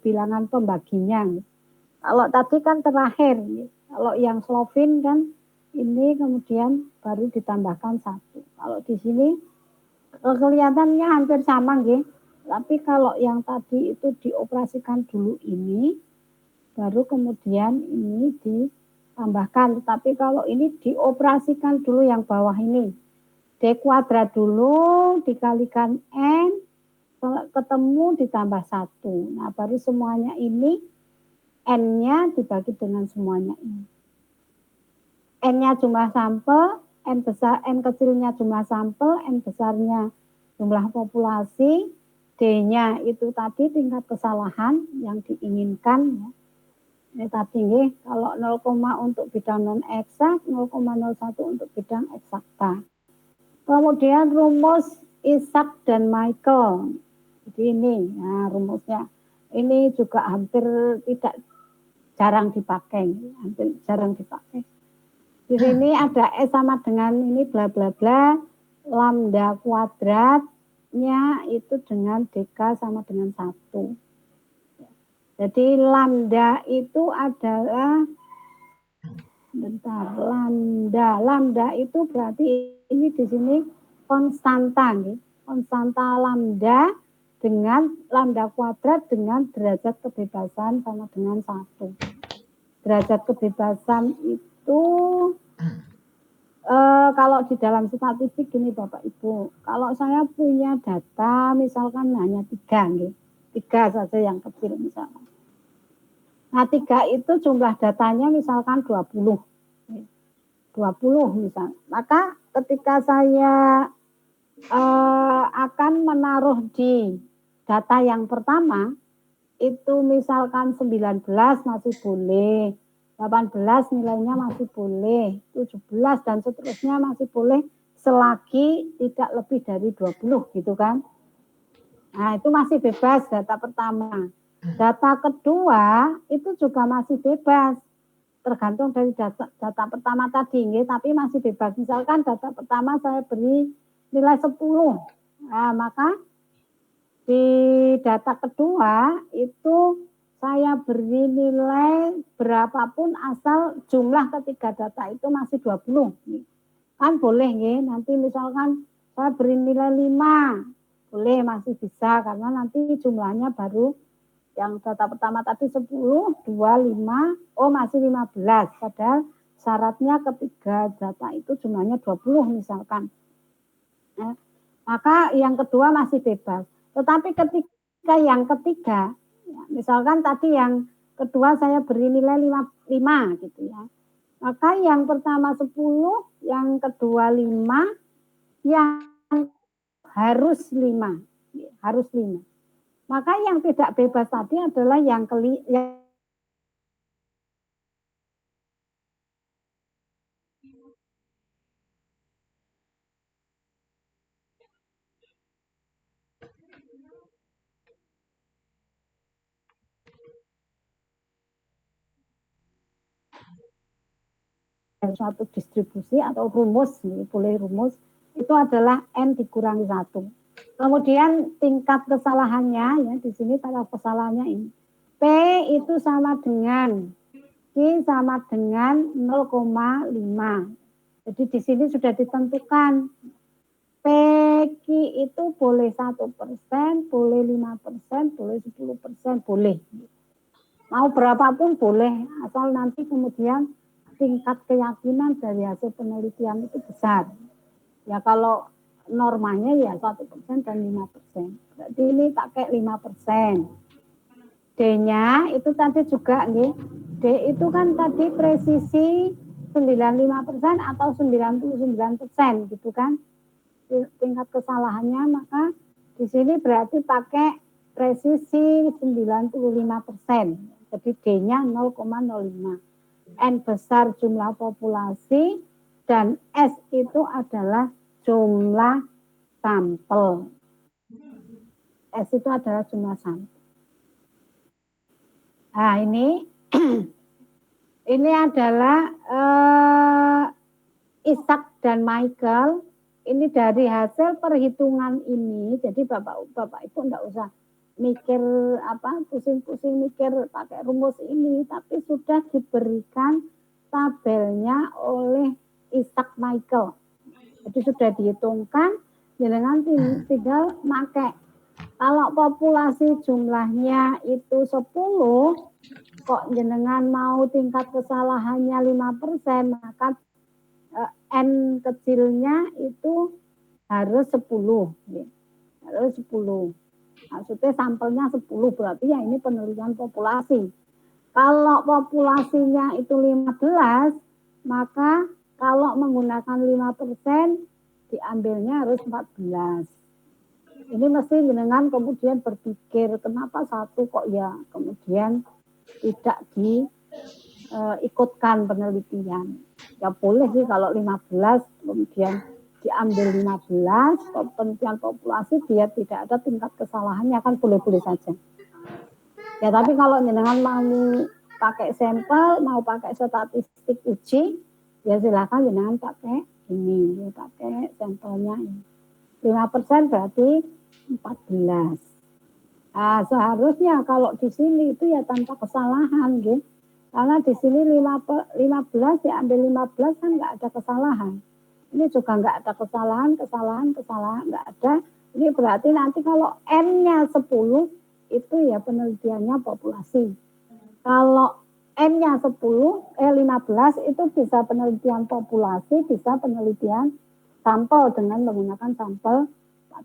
bilangan pembaginya. Kalau tadi kan terakhir, nggih. Kalau yang Slovin kan ini kemudian baru ditambahkan 1. Kalau di sini kelihatannya hampir sama, nggih. Tapi kalau yang tadi itu dioperasikan dulu ini, baru kemudian ini ditambahkan. Tapi kalau ini dioperasikan dulu yang bawah ini. D kuadrat dulu, dikalikan N, ketemu ditambah 1. Nah, baru semuanya ini, N-nya dibagi dengan semuanya ini. N-nya jumlah sampel, N besar, N kecilnya jumlah sampel, N besarnya jumlah populasi, D-nya itu tadi tingkat kesalahan yang diinginkan. Ini tadi kalau 0, untuk bidang non eksak, 0,01 untuk bidang eksakta. Kemudian rumus Isaac dan Michael. Jadi ini, nah rumusnya. Ini juga hampir jarang dipakai, Di sini ada S sama dengan ini bla bla bla, lambda kuadratnya itu dengan DK sama dengan 1. Jadi lambda itu adalah, lambda itu berarti ini di sini konstanta, konstanta lambda dengan lambda kuadrat dengan derajat kebebasan sama dengan 1. Derajat kebebasan itu kalau di dalam statistik gini Bapak Ibu, kalau saya punya data misalkan hanya 3 saja yang kecil misalkan. Nah 3 itu jumlah datanya misalkan 20 misalnya. Maka ketika saya akan menaruh di data yang pertama, itu misalkan 19 masih boleh, 18 nilainya masih boleh, 17 dan seterusnya masih boleh selagi tidak lebih dari 20 gitu kan. Nah itu masih bebas data pertama. Data kedua itu juga masih bebas. Tergantung dari data pertama tadi, tapi masih bebas. Misalkan data pertama saya beri nilai 10. Nah, maka di data kedua itu saya beri nilai berapapun asal jumlah ketiga data itu masih 20. Kan boleh nanti misalkan saya beri nilai 5. boleh, masih bisa, karena nanti jumlahnya baru yang data pertama tadi 10, 2, 5, masih 15. Padahal syaratnya ketiga data itu jumlahnya 20 misalkan. Maka yang kedua masih bebas. Tetapi ketika yang ketiga, misalkan tadi yang kedua saya beri nilai 5 gitu ya. Maka yang pertama 10, yang kedua 5, yang harus 5. Harus 5. Maka yang tidak bebas tadi adalah yang suatu distribusi atau rumus, boleh rumus, itu adalah N dikurangi 1. Kemudian tingkat kesalahannya, ya di sini pada kesalahannya ini. P itu sama dengan Q sama dengan 0,5. Jadi di sini sudah ditentukan PQ itu boleh 1%, boleh 5%, boleh 10%, boleh. Mau berapapun boleh, asal nanti kemudian tingkat keyakinan dari hasil penelitian itu besar. Ya kalau normanya ya 1% dan 5%. Berarti ini pakai 5%. D-nya itu tadi juga nih. D itu kan tadi presisi 95% atau 99% gitu kan. Tingkat kesalahannya, maka di sini berarti pakai presisi 95%. Jadi D-nya 0,05. N besar jumlah populasi dan S itu adalah jumlah sampel. S itu adalah jumlah sampel. Nah ini adalah Ishak dan Michael. Ini dari hasil perhitungan ini. Jadi bapak itu enggak usah mikir pusing-pusing mikir pakai rumus ini, tapi sudah diberikan tabelnya oleh Ishak Michael. Jadi sudah dihitungkan, jenengan tinggal pakai. Kalau populasi jumlahnya itu 10, kok jenengan mau tingkat kesalahannya 5%, maka N kecilnya itu harus 10. Harus 10. Maksudnya sampelnya 10, berarti ya ini penelitian populasi. Kalau populasinya itu 15, maka kalau menggunakan 5%, diambilnya harus 14. Ini mesti jenengan kemudian berpikir, kenapa satu kok ya kemudian tidak diikutkan penelitian. Ya boleh sih kalau 15, kemudian diambil 15, penelitian populasi dia tidak ada tingkat kesalahannya, kan boleh-boleh saja. Ya tapi kalau jenengan mau pakai sampel, mau pakai statistik uji, ya silakan jenengan pakai ini, pakai sampelnya ini. 5% berarti 14. Nah, seharusnya kalau di sini itu ya tanpa kesalahan, gitu. Karena di sini 15 diambil 15 kan nggak ada kesalahan. Ini juga nggak ada kesalahan nggak ada. Ini berarti nanti kalau N-nya 10 itu ya penelitiannya populasi. Kalau N-nya 15 itu bisa penelitian populasi, bisa penelitian sampel dengan menggunakan sampel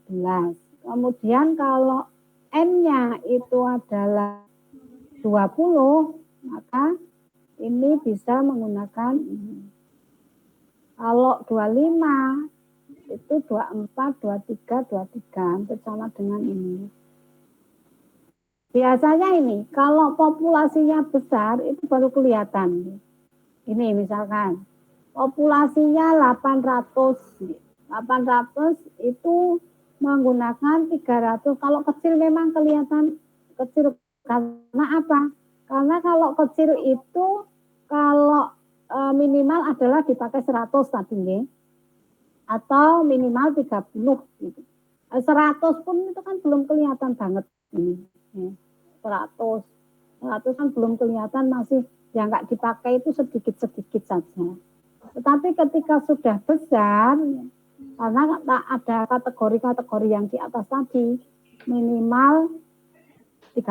14. Kemudian kalau N-nya itu adalah 20, maka ini bisa menggunakan ini. Kalau 25 itu 24, 23, 23 hampir sama dengan ini. Biasanya ini kalau populasinya besar itu baru kelihatan. Ini misalkan populasinya 800 itu menggunakan 300. Kalau kecil memang kelihatan kecil karena apa? Karena kalau kecil itu kalau minimal adalah dipakai 100 tadi ya. Atau minimal 30 gitu. 100 pun itu kan belum kelihatan banget ini. 100 kan belum kelihatan, masih yang nggak dipakai itu sedikit-sedikit saja. Tetapi ketika sudah besar, Karena ada kategori-kategori yang di atas tadi, minimal 30,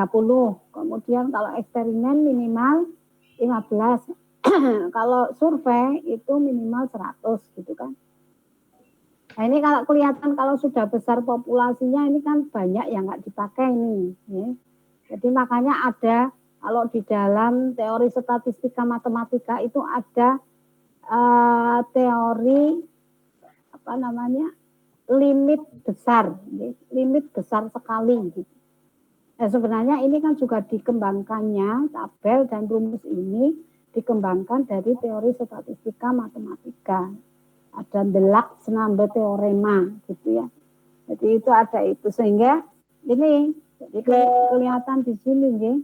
kemudian kalau eksperimen minimal 15, kalau survei itu minimal 100 gitu kan. Nah ini kalau kelihatan kalau sudah besar populasinya ini kan banyak yang nggak dipakai nih. Ya. Jadi makanya ada kalau di dalam teori statistika matematika itu ada teori apa namanya limit besar, limit besar sekali. Gitu. Nah, sebenarnya ini kan juga dikembangkannya tabel dan rumus ini dikembangkan dari teori statistika matematika. Ada delak senambe teorema gitu ya. Jadi itu ada itu sehingga ini jadi kelihatan di sini ya.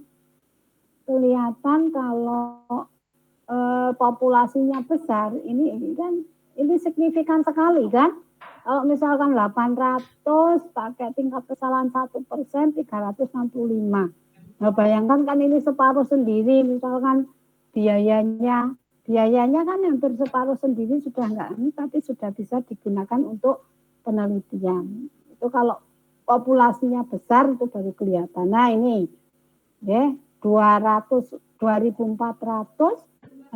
Kelihatan kalau populasinya besar ini kan ini signifikan sekali kan. Kalau misalkan 800 pakai tingkat kesalahan 1%, 365. Nah bayangkan kan ini separuh sendiri, misalkan biayanya kan hampir separuh sendiri sudah enggak, tapi sudah bisa digunakan untuk penelitian. Itu kalau populasinya besar itu baru kelihatan. Nah ini ya 2400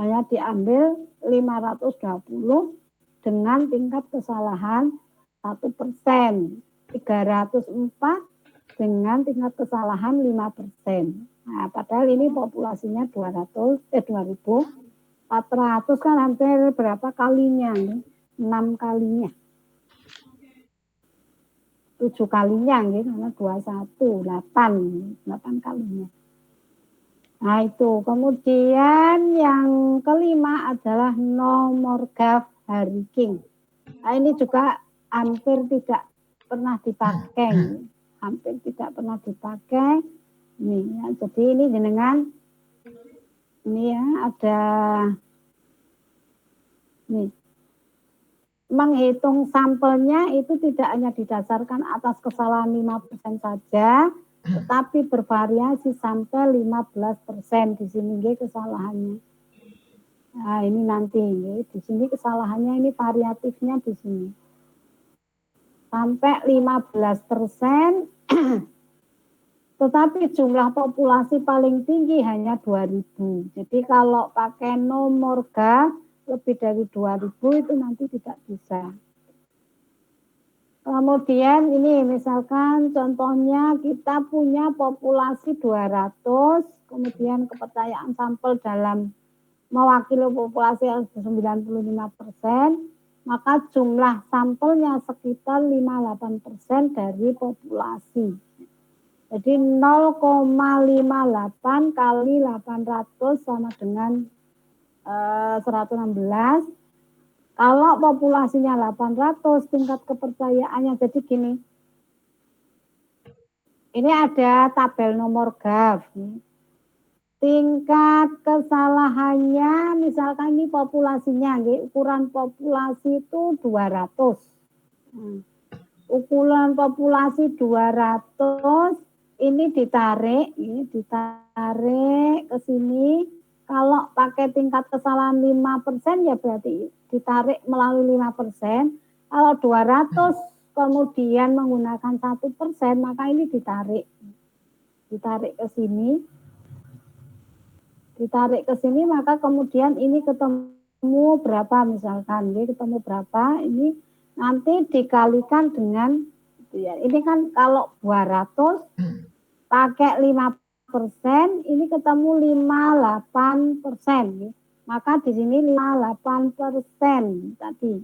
hanya diambil 520 dengan tingkat kesalahan 1%, 304 dengan tingkat kesalahan 5%. Nah, padahal ini populasinya 2400 kan hampir berapa kalinya? 6 kalinya. 7 kalinya gitu, karena 21, 8 kalinya. Nah itu, kemudian yang kelima adalah nomor graf Harry-King. Nah ini juga hampir tidak pernah dipakai, hampir tidak pernah dipakai. Nih, ya, jadi ini dengan ini ya ada nih menghitung sampelnya itu tidak hanya didasarkan atas kesalahan 5% saja, tetapi bervariasi sampai 15% di sini kesalahannya. Nah, ini nanti di sini kesalahannya ini variatifnya di sini. Sampai 15%, tetapi jumlah populasi paling tinggi hanya 2000. Jadi kalau pakai nomor graf lebih dari 2000 itu nanti tidak bisa. Kemudian ini misalkan contohnya kita punya populasi 200, kemudian kepercayaan sampel dalam mewakili populasi 95%, maka jumlah sampelnya sekitar 58% dari populasi. Jadi 0,58 kali 800 sama dengan 116. Kalau populasinya 800, tingkat kepercayaannya jadi gini. Ini ada tabel nomor graf. Tingkat kesalahannya, misalkan ini populasinya, ukuran populasi itu 200. Ukuran populasi 200, ini ditarik ke sini. Kalau pakai tingkat kesalahan 5% ya berarti ditarik melalui 5%. Kalau 200 kemudian menggunakan 1%, maka ini ditarik ke sini. Ditarik ke sini, maka kemudian ini ketemu berapa misalkan. Ketemu berapa, ini nanti dikalikan dengan, ini kan kalau 200 pakai 5%, ini ketemu 58%. Maka di sini 58% tadi.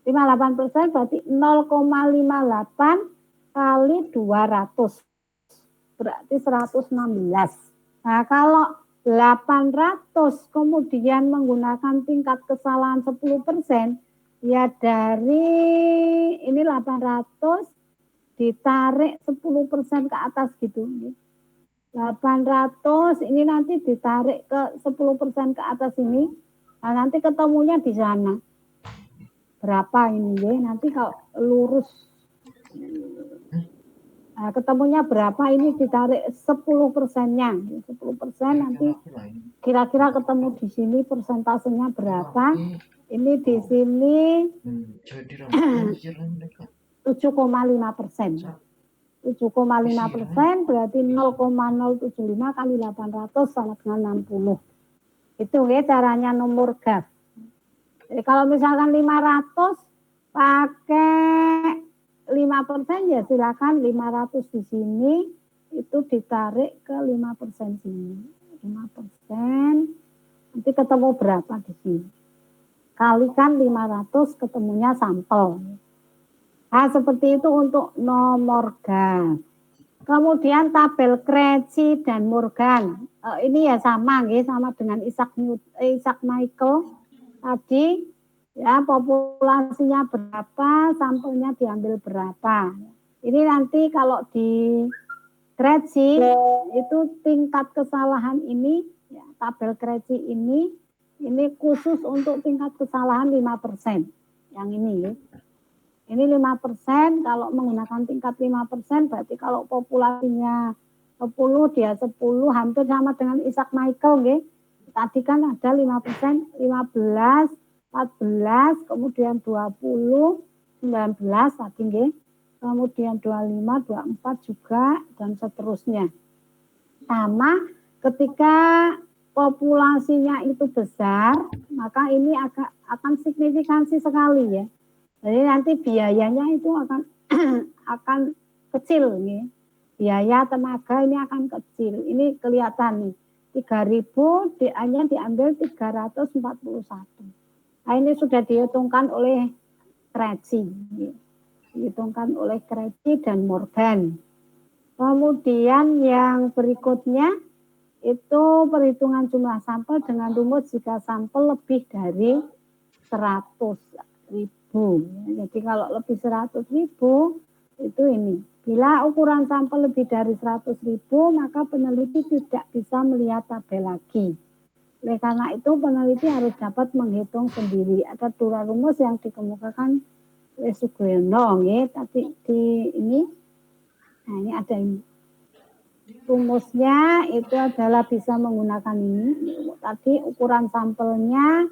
58% berarti 0,58 kali 200. Berarti 116. Nah kalau 800 kemudian menggunakan tingkat kesalahan 10%, ya dari ini 800 ditarik 10% ke atas gitu. 800 ini nanti ditarik ke 10% ke atas ini, nah nanti ketemunya di sana. Berapa ini ya? Nanti kalau lurus, nah, ketemunya berapa ini ditarik 10%-nya. 10% nanti kira-kira ketemu di sini persentasenya berapa. Ini di sini 7,5%. 7,5% berarti 0,075 kali 800 sama dengan 60. Itu ya caranya nomor gas. Jadi kalau misalkan 500 pakai 5% ya silakan 500 di sini itu ditarik ke 5% sini. 5% nanti ketemu berapa di sini. Kalikan 500 ketemunya sampel. Nah, seperti itu untuk nomor gas. Kemudian tabel Krejci dan Morgan. Ini ya sama dengan Isaac Michael tadi ya, populasinya berapa, sampelnya diambil berapa. Ini nanti kalau di Krejci itu tingkat kesalahan ini ya, tabel Krejci ini khusus untuk tingkat kesalahan 5%. Yang ini ya. Ini 5%, kalau menggunakan tingkat 5%, berarti kalau populasinya 10, dia 10, hampir sama dengan Isaac Michael, ya. Tadi kan ada 5%, 15, 14, kemudian 20, 19 tadi, ya. Kemudian 25, 24 juga, dan seterusnya. Sama ketika populasinya itu besar, maka ini akan signifikansi sekali, ya. Jadi nanti biayanya itu akan kecil nih. Biaya tenaga ini akan kecil. Ini kelihatan nih. 3.000 DA-nya diambil 341. Nah, ini sudah dihitungkan oleh Krejci. Dihitungkan oleh Krejci dan Morgan. Kemudian yang berikutnya itu perhitungan jumlah sampel dengan rumus jika sampel lebih dari 100.000. Jadi kalau lebih 100.000 itu ini. Bila ukuran sampel lebih dari 100.000 maka peneliti tidak bisa melihat tabel lagi. Oleh karena itu peneliti harus dapat menghitung sendiri. Ada dua rumus yang dikemukakan oleh Sugoyono ya. Tadi di ini. Nah ini ada ini. Rumusnya itu adalah bisa menggunakan ini. Tadi ukuran sampelnya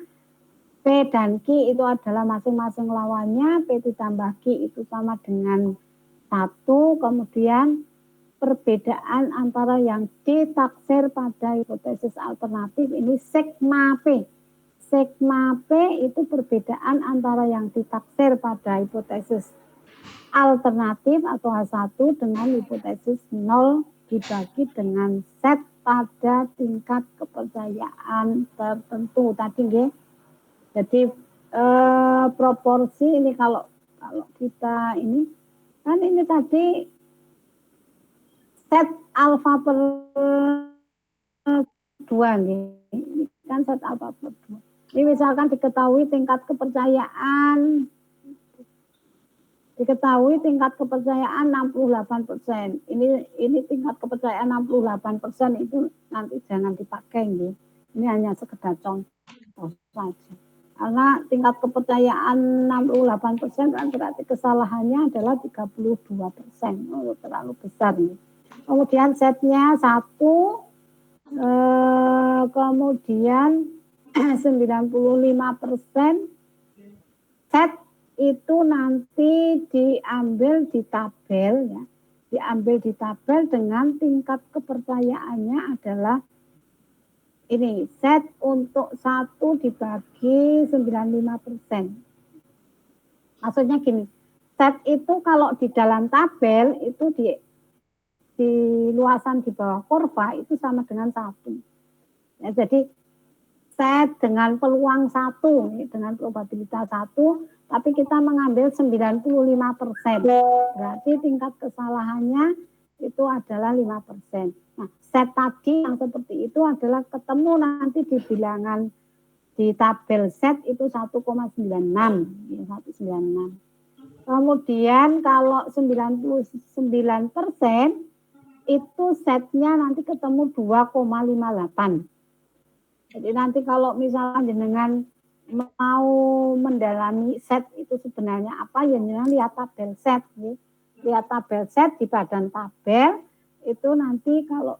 P dan Q itu adalah masing-masing lawannya, P ditambah Q itu sama dengan 1, kemudian perbedaan antara yang ditaksir pada hipotesis alternatif ini sigma P. Sigma P itu perbedaan antara yang ditaksir pada hipotesis alternatif atau H1 dengan hipotesis 0 dibagi dengan set pada tingkat kepercayaan tertentu tadi ya. Jadi proporsi ini kalau kita ini kan ini tadi set alfa per 2 nih. Ini kan set alfa per 2. Ini misalkan diketahui tingkat kepercayaan 68%. Ini tingkat kepercayaan 68% itu nanti jangan dipakai nih. Ini hanya sekedar contoh saja. Karena tingkat kepercayaan 68% kan berarti kesalahannya adalah 32%. Oh, terlalu besar nih. Kemudian setnya 1, kemudian 95%. Set itu nanti diambil di tabel ya. Diambil di tabel dengan tingkat kepercayaannya adalah ini set untuk 1 dibagi 95%. Maksudnya gini, set itu kalau di dalam tabel itu di luasan di bawah kurva itu sama dengan 1. Ya, jadi set dengan peluang 1, dengan probabilitas 1, tapi kita mengambil 95%. Berarti tingkat kesalahannya itu adalah 5%. Nah, set tadi yang seperti itu adalah ketemu nanti di bilangan di tabel set itu 1,96. Ya, 196. Kemudian kalau 99% itu setnya nanti ketemu 2,58. Jadi nanti kalau misalnya dengan mau mendalami set itu sebenarnya apa, ya jangan lihat tabel set. Ya. Lihat tabel set di badan tabel, itu nanti kalau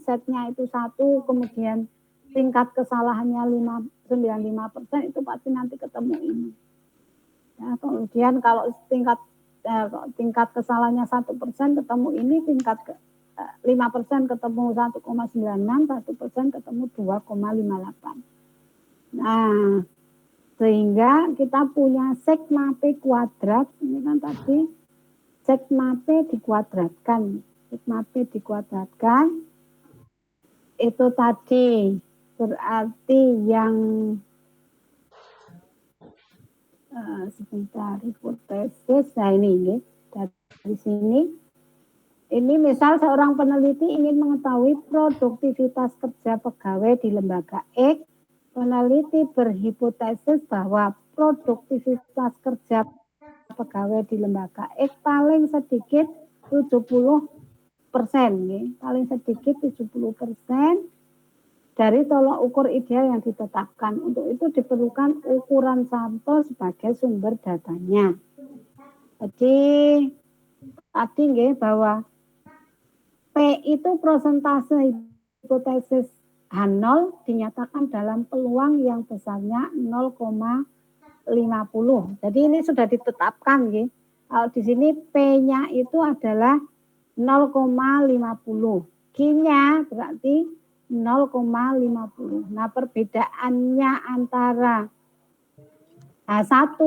setnya itu 1, kemudian P tingkat kesalahannya 95% itu pasti nanti ketemu ini. Ya, kemudian kalau tingkat kesalahannya 1% ketemu ini, tingkat 5% ketemu 1,96, 1% ketemu 2,58. Nah, sehingga kita punya sigma P kuadrat, ini kan tadi sigma P dikuadratkan. Sigma P dikuadratkan, itu tadi berarti yang sebentar, hipotesis. Nah ini dari sini. Ini misal seorang peneliti ingin mengetahui produktivitas kerja pegawai di lembaga X. Peneliti berhipotesis bahwa produktivitas kerja pegawai di lembaga X paling sedikit 70%, paling sedikit 70% dari tolak ukur ideal yang ditetapkan. Untuk itu diperlukan ukuran sampel sebagai sumber datanya. Jadi tadi bahwa P itu prosentase hipotesis H0 dinyatakan dalam peluang yang besarnya 0,50. Jadi ini sudah ditetapkan. Kalau di sini P-nya itu adalah 0,50. Q-nya berarti 0,50. Nah, perbedaannya antara H1,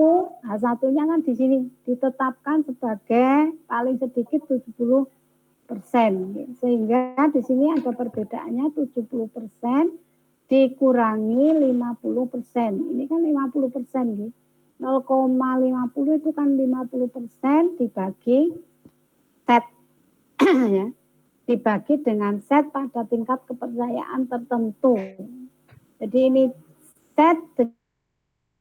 H1-nya kan di sini ditetapkan sebagai paling sedikit 70%. Sehingga di sini ada perbedaannya 70% dikurangi 50%. Ini kan 50%. 0,50 itu kan 50% dibagi set. Ya, dibagi dengan set pada tingkat kepercayaan tertentu. Jadi ini set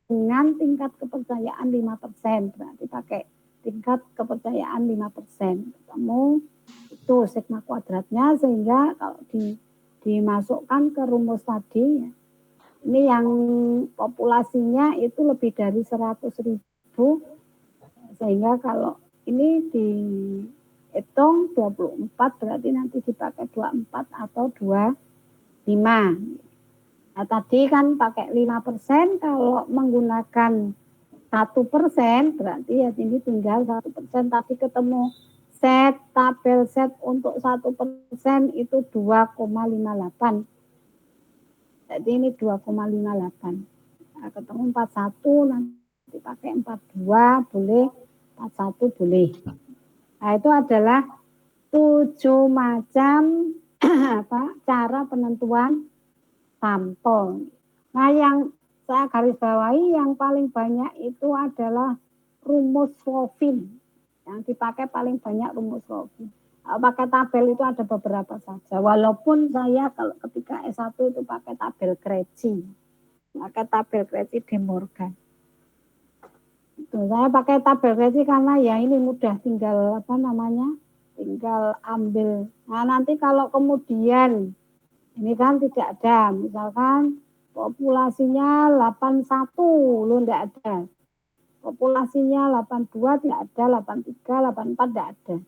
dengan tingkat kepercayaan 5%. Berarti pakai tingkat kepercayaan 5%. Ketemu itu sigma kuadratnya, sehingga kalau dimasukkan ke rumus tadi, ini yang populasinya itu lebih dari 100.000, sehingga kalau ini dihitung 24 berarti nanti dipakai 24 atau 25. Nah, tadi kan pakai 5%, kalau menggunakan 1% berarti ya ini tinggal 1%. Tadi ketemu set, tabel set untuk 1% itu 2,58. Jadi ini 2,58. Nah, ketemu 41, nanti pakai 42 boleh, 41 boleh. Nah, itu adalah 7 macam cara penentuan sampel. Nah, yang saya garis bawahi yang paling banyak itu adalah rumus Slovin. Yang dipakai paling banyak rumus Slovin. Pakai tabel itu ada beberapa saja. Walaupun saya kalau ketika S1 itu pakai tabel Krejci. Pakai tabel Krejci De Morgan. Itu, saya pakai tabel Krejci karena ya ini mudah, tinggal tinggal ambil. Nah, nanti kalau kemudian ini kan tidak ada, misalkan populasinya 81, lu enggak ada. Populasinya 82 tidak ada, 83, 84 tidak ada.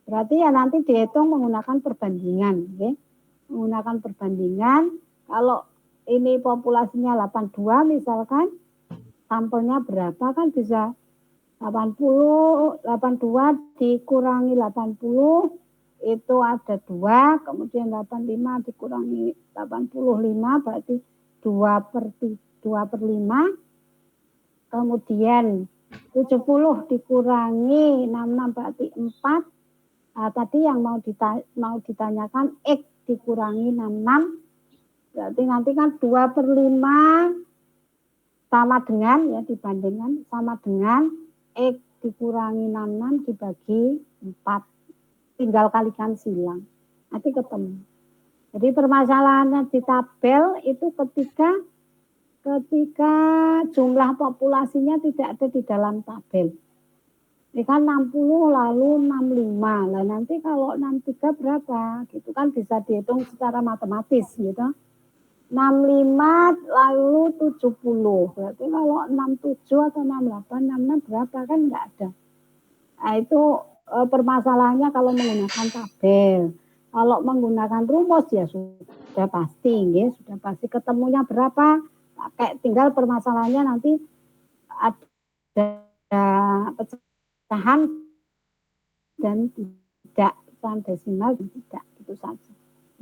Berarti ya nanti dihitung menggunakan perbandingan. Okay? Menggunakan perbandingan, kalau ini populasinya 82 misalkan, sampelnya berapa kan bisa 82 dikurangi 80, itu ada 2, kemudian 85 dikurangi 85 berarti 2/5, kemudian 70 dikurangi 66 berarti 4. Nah, tadi yang mau ditanyakan X dikurangi 66 berarti nanti kan 2/5 sama dengan, ya dibandingkan sama dengan X dikurangi 66 dibagi 4. Tinggal kalikan silang, nanti ketemu. Jadi permasalahannya di tabel itu ketika jumlah populasinya tidak ada di dalam tabel. Ini kan 60 lalu 65. Nah, nanti kalau 63 berapa? Gitu kan bisa dihitung secara matematis gitu. 65 lalu 70. Berarti kalau 67 atau 68, 66 berapa kan enggak ada. Nah, itu permasalahannya kalau menggunakan tabel. Kalau menggunakan rumus ya sudah. sudah pasti, ya, sudah pasti. Ketemunya berapa? Pakai tinggal permasalahannya nanti ada pecahan dan tidak, pecahan desimal dan tidak, itu saja.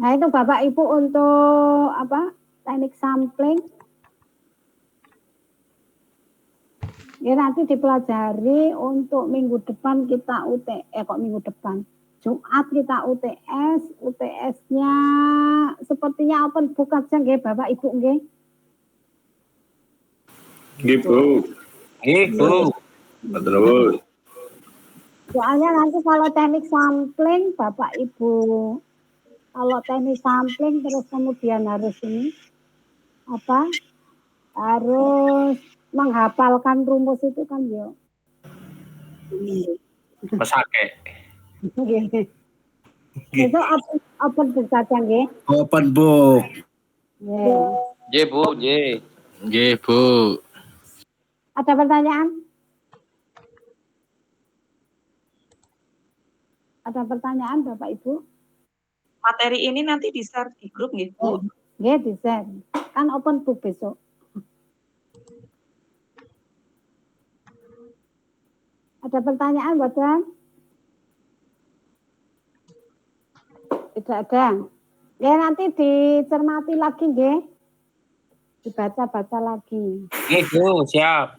Nah itu Bapak Ibu untuk apa? Teknik sampling. Ya nanti dipelajari untuk minggu depan kita kok minggu depan. Jumat kita UTS, UTS-nya sepertinya open book aja nggih Bapak Ibu nggih. Nggih, Bu. Nggih, Bu. Matur nuwun. Soalnya nanti kalau teknik sampling Bapak Ibu, kalau teknik sampling terus kemudian harus ini apa? Harus menghafalkan rumus itu kan ya. Mesake. Itu open book saja nggih. Open book. Nggih, Bu, nggih. Nggih, Bu. Ada pertanyaan? Ada pertanyaan Bapak Ibu? Materi ini nanti di-share di grup nggih, Bu? Nggih, di-share. Kan open book besok. Ada pertanyaan, Badan? Tidak ada. Ya nanti dicermati lagi, nggih. Dibaca-baca lagi. Nggih, Bu, siap.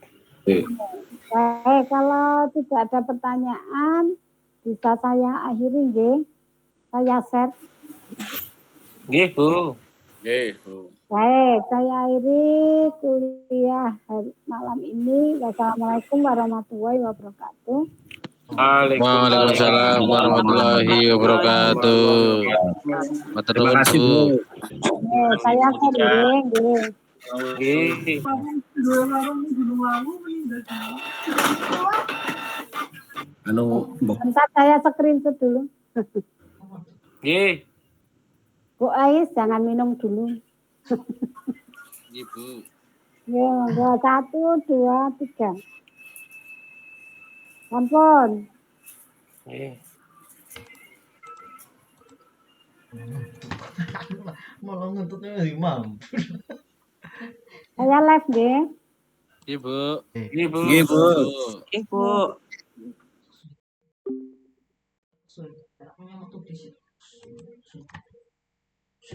Baik, kalau tidak ada pertanyaan, bisa saya akhiri, nggih. Saya share. Nggih, Bu. Nggih, Bu. Baik, saya akhiri kuliah malam ini. Wassalamualaikum warahmatullahi wabarakatuh. Waalaikumsalam warahmatullahi wabarakatuh. Matur Terima nuwun, kasih, Bu. Bu. Saya share, nggih. Nggih. Bentar saya screenshot dulu. Nggih. Bu Ais, jangan minum dulu. Nggih, Bu. Ya, 1, 2, 3. Ampun. Nggih. Malah nuntutnya imam. Saya live, nggih. Nggih, Bu. Nggih, Bu. Nggih, Bu. Nggih, Bu. Sorry, tak punya waktu di situ.